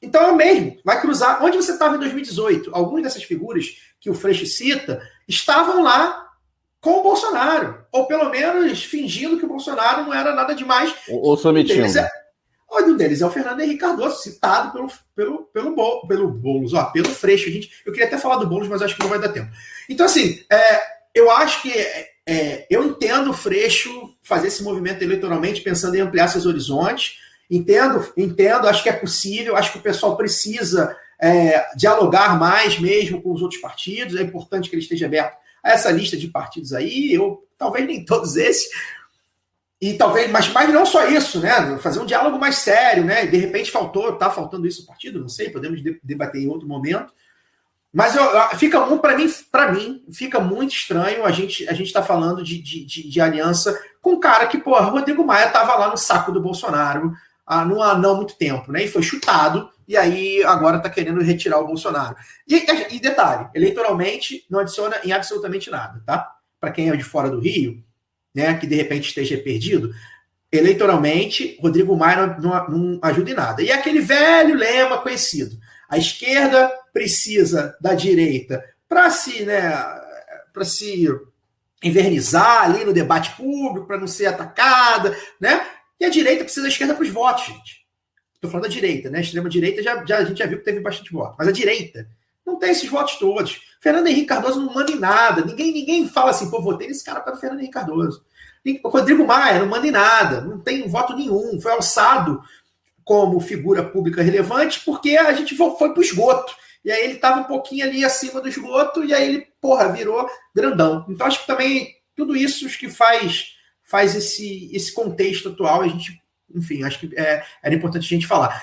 Então é o mesmo, vai cruzar. Onde você estava em 2018? Algumas dessas figuras que o Freixo cita estavam lá com o Bolsonaro, ou pelo menos fingindo que o Bolsonaro não era nada demais. Ou sometindo. Um deles é o Fernando Henrique Cardoso, citado pelo Boulos, pelo Freixo. Eu queria até falar do Boulos, mas acho que não vai dar tempo. Então, assim, eu acho que eu entendo o Freixo fazer esse movimento eleitoralmente, pensando em ampliar seus horizontes. Entendo, acho que é possível, acho que o pessoal precisa dialogar mais mesmo com os outros partidos. É importante que ele esteja aberto a essa lista de partidos aí. Talvez nem todos esses. E talvez, mas não só isso, né? Fazer um diálogo mais sério, né? De repente tá faltando isso no partido, não sei, podemos debater em outro momento. Mas fica para mim, fica muito estranho a gente tá falando de aliança com um cara que, porra, Rodrigo Maia estava lá no saco do Bolsonaro há não muito tempo, né? E foi chutado, e aí agora está querendo retirar o Bolsonaro. E detalhe, eleitoralmente não adiciona em absolutamente nada, tá? Para quem é de fora do Rio, né, que de repente esteja perdido, eleitoralmente, Rodrigo Maia não ajuda em nada. E aquele velho lema conhecido: a esquerda precisa da direita para se invernizar ali no debate público, para não ser atacada, né? E a direita precisa da esquerda para os votos, gente. Estou falando da direita, né? A extrema-direita a gente já viu que teve bastante voto. Mas a direita não tem esses votos todos. Fernando Henrique Cardoso não manda em nada. Ninguém fala assim, pô, votei nesse cara para o Fernando Henrique Cardoso. O Rodrigo Maia não manda em nada. Não tem voto nenhum. Foi alçado como figura pública relevante porque a gente foi para o esgoto. E aí ele estava um pouquinho ali acima do esgoto e aí ele, porra, virou grandão. Então acho que também tudo isso acho que faz esse contexto atual. A gente, enfim, acho que era importante a gente falar.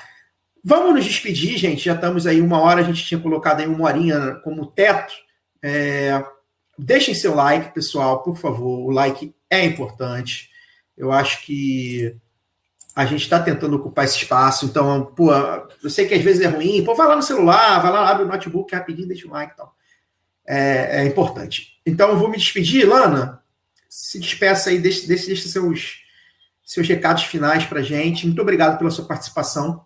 Vamos nos despedir, gente. Já estamos aí 1 hora, a gente tinha colocado aí 1 horinha como teto. Deixem seu like, pessoal, por favor. O like é importante. Eu acho que a gente está tentando ocupar esse espaço, então, pô, eu sei que às vezes é ruim, pô, vai lá no celular, vai lá, abre o notebook rapidinho, deixa o like e tal. É importante. Então, eu vou me despedir. Lana, se despeça aí, deixa seus recados finais pra gente. Muito obrigado pela sua participação.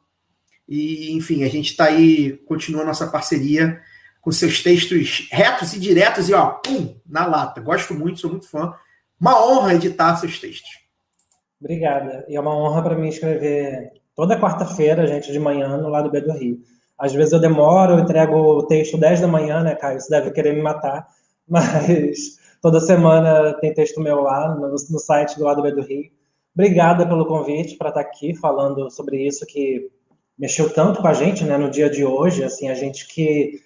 E, enfim, a gente está aí, continua a nossa parceria com seus textos retos e diretos e, ó, pum, na lata. Gosto muito, sou muito fã. Uma honra editar seus textos. Obrigada. E é uma honra para mim escrever toda quarta-feira, gente, de manhã, no lado B do Rio. Às vezes eu demoro, eu entrego o texto 10 da manhã, né, Caio? Você deve querer me matar, mas toda semana tem texto meu lá no site do lado B do Rio. Obrigada pelo convite para estar aqui falando sobre isso que mexeu tanto com a gente, né, no dia de hoje, assim, a gente que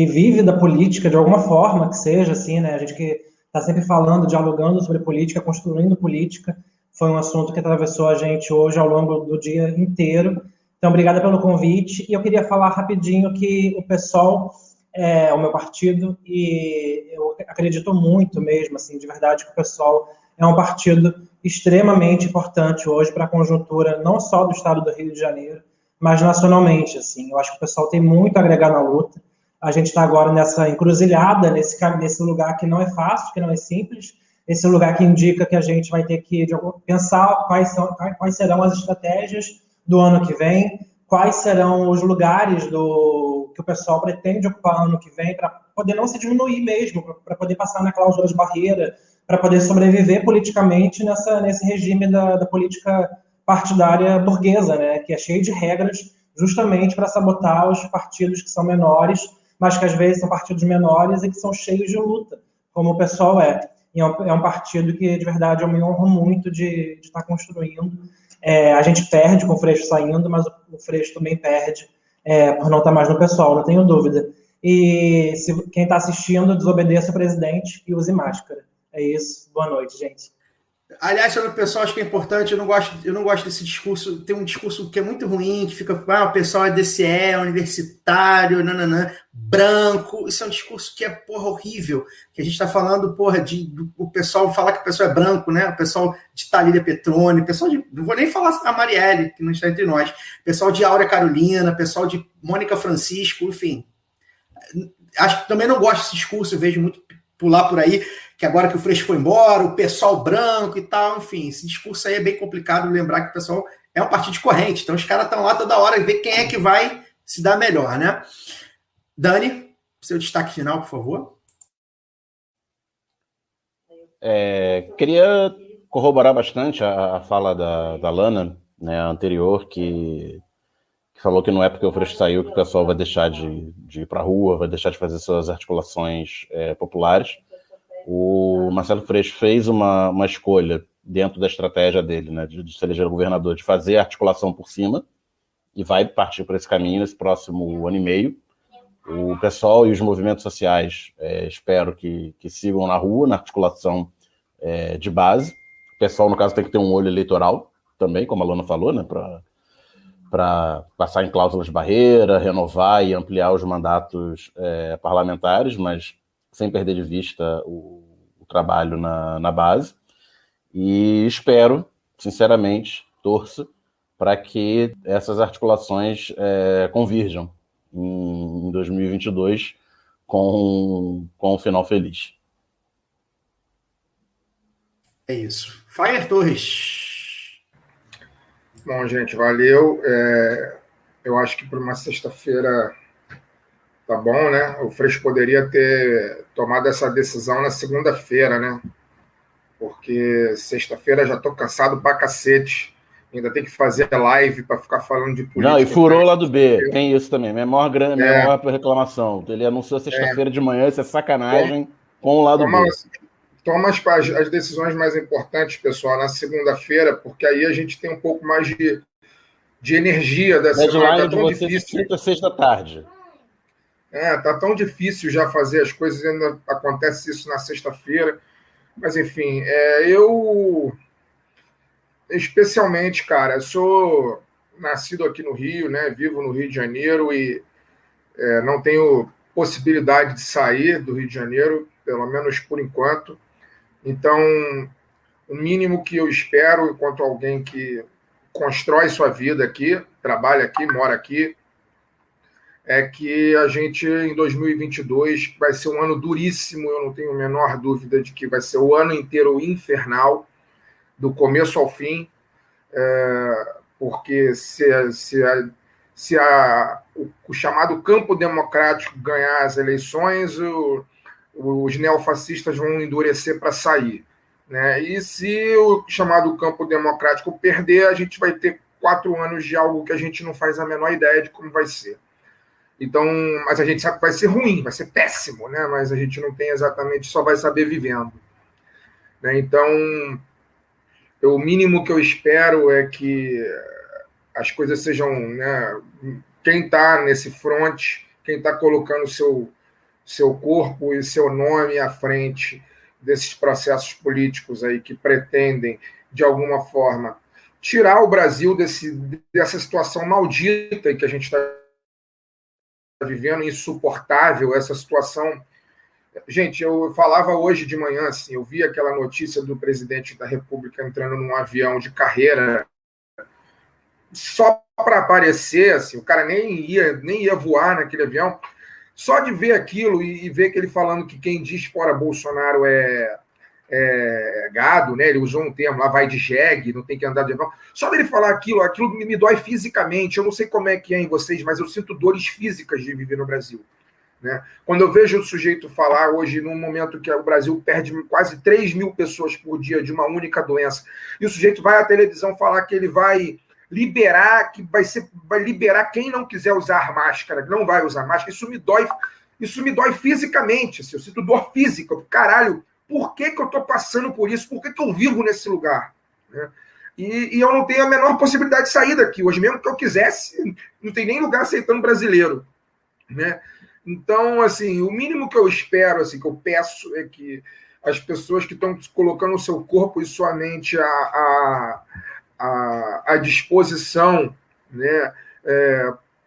vive da política de alguma forma que seja, assim, né, a gente que está sempre falando, dialogando sobre política, construindo política. Foi um assunto que atravessou a gente hoje ao longo do dia inteiro. Então, obrigada pelo convite. E eu queria falar rapidinho que o PSOL é o meu partido e eu acredito muito mesmo, assim, de verdade, que o PSOL é um partido extremamente importante hoje para a conjuntura não só do estado do Rio de Janeiro, mas nacionalmente, assim. Eu acho que o PSOL tem muito a agregar na luta. A gente está agora nessa encruzilhada, nesse lugar que não é fácil, que não é simples, esse lugar que indica que a gente vai ter que pensar quais serão as estratégias do ano que vem, quais serão os lugares que o pessoal pretende ocupar ano que vem, para poder não se diminuir mesmo, para poder passar na cláusula de barreira, para poder sobreviver politicamente nesse regime da política partidária burguesa, né, que é cheio de regras justamente para sabotar os partidos que são menores, mas que às vezes são partidos menores e que são cheios de luta, como o PSOL é. E é um partido que, de verdade, eu me honro muito de estar construindo. A gente perde com o Freixo saindo, mas o Freixo também perde por não estar mais no PSOL, não tenho dúvida. E quem está assistindo, desobedeça o presidente e use máscara. É isso. Boa noite, gente. Aliás, sobre o pessoal, acho que é importante, eu não gosto desse discurso, tem um discurso que é muito ruim, que fica, o pessoal é DCE, universitário, nananã, branco, isso é um discurso que é, porra, horrível, que a gente tá falando, porra, o pessoal falar que o pessoal é branco, né, o pessoal de Thalíria Petrone, o pessoal não vou nem falar a Marielle, que não está entre nós, o pessoal de Áurea Carolina, o pessoal de Mônica Francisco, enfim, acho que também não gosto desse discurso, eu vejo muito pular por aí, que agora que o Freixo foi embora, o pessoal branco e tal, enfim, esse discurso aí é bem complicado, lembrar que o pessoal é um partido de corrente, então os caras estão lá toda hora e ver quem é que vai se dar melhor, né? Dani, seu destaque final, por favor. Queria corroborar bastante a fala da Lana, né, anterior, que falou que não é porque o Freixo saiu que o pessoal vai deixar de ir para a rua, vai deixar de fazer suas articulações populares. O Marcelo Freixo fez uma escolha dentro da estratégia dele, né, de se eleger governador, de fazer a articulação por cima, e vai partir por esse caminho nesse próximo ano e meio. O pessoal e os movimentos sociais espero que sigam na rua, na articulação de base. O pessoal, no caso, tem que ter um olho eleitoral também, como a Lana falou, né, para para passar em cláusulas de barreira, renovar e ampliar os mandatos parlamentares, mas sem perder de vista o trabalho na base. E espero, sinceramente, torço para que essas articulações convirjam em 2022 com um final feliz. É isso. Fire Torres. Bom, gente, valeu. Eu acho que para uma sexta-feira tá bom, né? O Freixo poderia ter tomado essa decisão na segunda-feira, né? Porque sexta-feira já tô cansado pra cacete. Ainda tem que fazer live para ficar falando de política. Não, e furou lá do B. Tem isso também. Minha maior reclamação. Ele anunciou sexta-feira de manhã, isso é sacanagem com o lado B. Toma as decisões mais importantes, pessoal, na segunda-feira, porque aí a gente tem um pouco mais de energia da semana. Tá tão difícil. Quinta, sexta tarde. Tá tão difícil já fazer as coisas, ainda acontece isso na sexta-feira. Mas, enfim, eu... Especialmente, cara, eu sou nascido aqui no Rio, né? Vivo no Rio de Janeiro e não tenho possibilidade de sair do Rio de Janeiro, pelo menos por enquanto. Então, o mínimo que eu espero, enquanto alguém que constrói sua vida aqui, trabalha aqui, mora aqui, é que a gente, em 2022, vai ser um ano duríssimo, eu não tenho a menor dúvida de que vai ser o ano inteiro infernal, do começo ao fim, porque se o chamado campo democrático ganhar as eleições, os neofascistas vão endurecer para sair, né? E se o chamado campo democrático perder, a gente vai ter 4 anos de algo que a gente não faz a menor ideia de como vai ser. Então, mas a gente sabe que vai ser ruim, vai ser péssimo, né? Mas a gente não tem exatamente, só vai saber vivendo, né? Então, o mínimo que eu espero é que as coisas sejam, né? Quem está nesse front, quem está colocando seu corpo e seu nome à frente desses processos políticos aí que pretendem, de alguma forma, tirar o Brasil dessa situação maldita que a gente está vivendo, insuportável, essa situação. Gente, eu falava hoje de manhã, assim, eu vi aquela notícia do presidente da República entrando num avião de carreira só para aparecer, assim, o cara nem ia voar naquele avião. Só de ver aquilo e ver que ele falando que quem diz fora Bolsonaro é gado, né? Ele usou um termo lá, vai de jegue, não tem que andar de avião. Só dele falar aquilo me dói fisicamente. Eu não sei como é que é em vocês, mas eu sinto dores físicas de viver no Brasil, né? Quando eu vejo o sujeito falar hoje, num momento que o Brasil perde quase 3 mil pessoas por dia de uma única doença, e o sujeito vai à televisão falar que ele vai liberar, que vai liberar quem não quiser usar máscara, não vai usar máscara, isso me dói fisicamente, assim, eu sinto dor física, caralho, por que eu estou passando por isso, por que eu vivo nesse lugar, né? E eu não tenho a menor possibilidade de sair daqui, hoje mesmo que eu quisesse, não tem nem lugar aceitando brasileiro, né? Então, assim, o mínimo que eu espero, assim, que eu peço é que as pessoas que estão colocando o seu corpo e sua mente à disposição, né,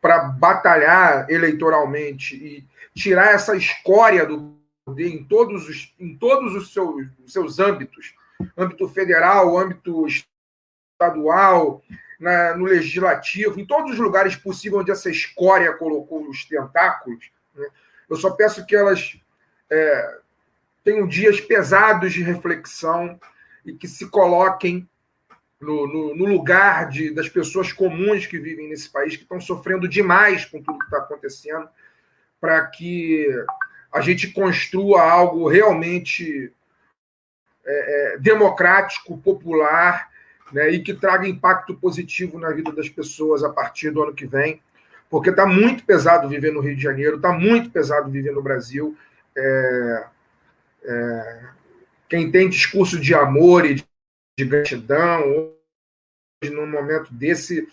para batalhar eleitoralmente e tirar essa escória do poder em todos os seus âmbitos, âmbito federal, âmbito estadual, no legislativo, em todos os lugares possíveis onde essa escória colocou os tentáculos, né, eu só peço que elas tenham dias pesados de reflexão e que se coloquem no lugar das pessoas comuns que vivem nesse país, que estão sofrendo demais com tudo que está acontecendo, para que a gente construa algo realmente democrático, popular, né, e que traga impacto positivo na vida das pessoas a partir do ano que vem, porque está muito pesado viver no Rio de Janeiro, está muito pesado viver no Brasil. Quem tem discurso de amor e de gratidão, hoje, num momento desse,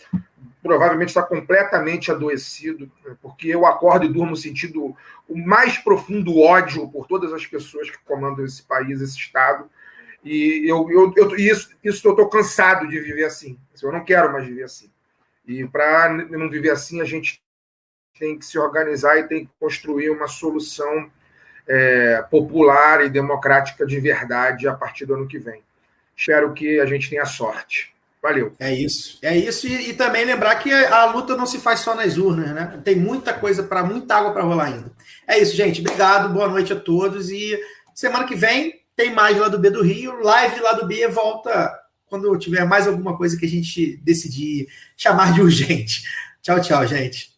provavelmente está completamente adoecido, porque eu acordo e durmo sentindo o mais profundo ódio por todas as pessoas que comandam esse país, esse Estado, e isso eu estou cansado de viver assim, eu não quero mais viver assim. E para não viver assim, a gente tem que se organizar e tem que construir uma solução popular e democrática de verdade a partir do ano que vem. Espero que a gente tenha sorte. Valeu. É isso. E também lembrar que a luta não se faz só nas urnas, né? Tem muita coisa, muita água para rolar ainda. É isso, gente. Obrigado, boa noite a todos. E semana que vem tem mais lá do B do Rio. Live lá do B volta quando tiver mais alguma coisa que a gente decidir chamar de urgente. Tchau, tchau, gente.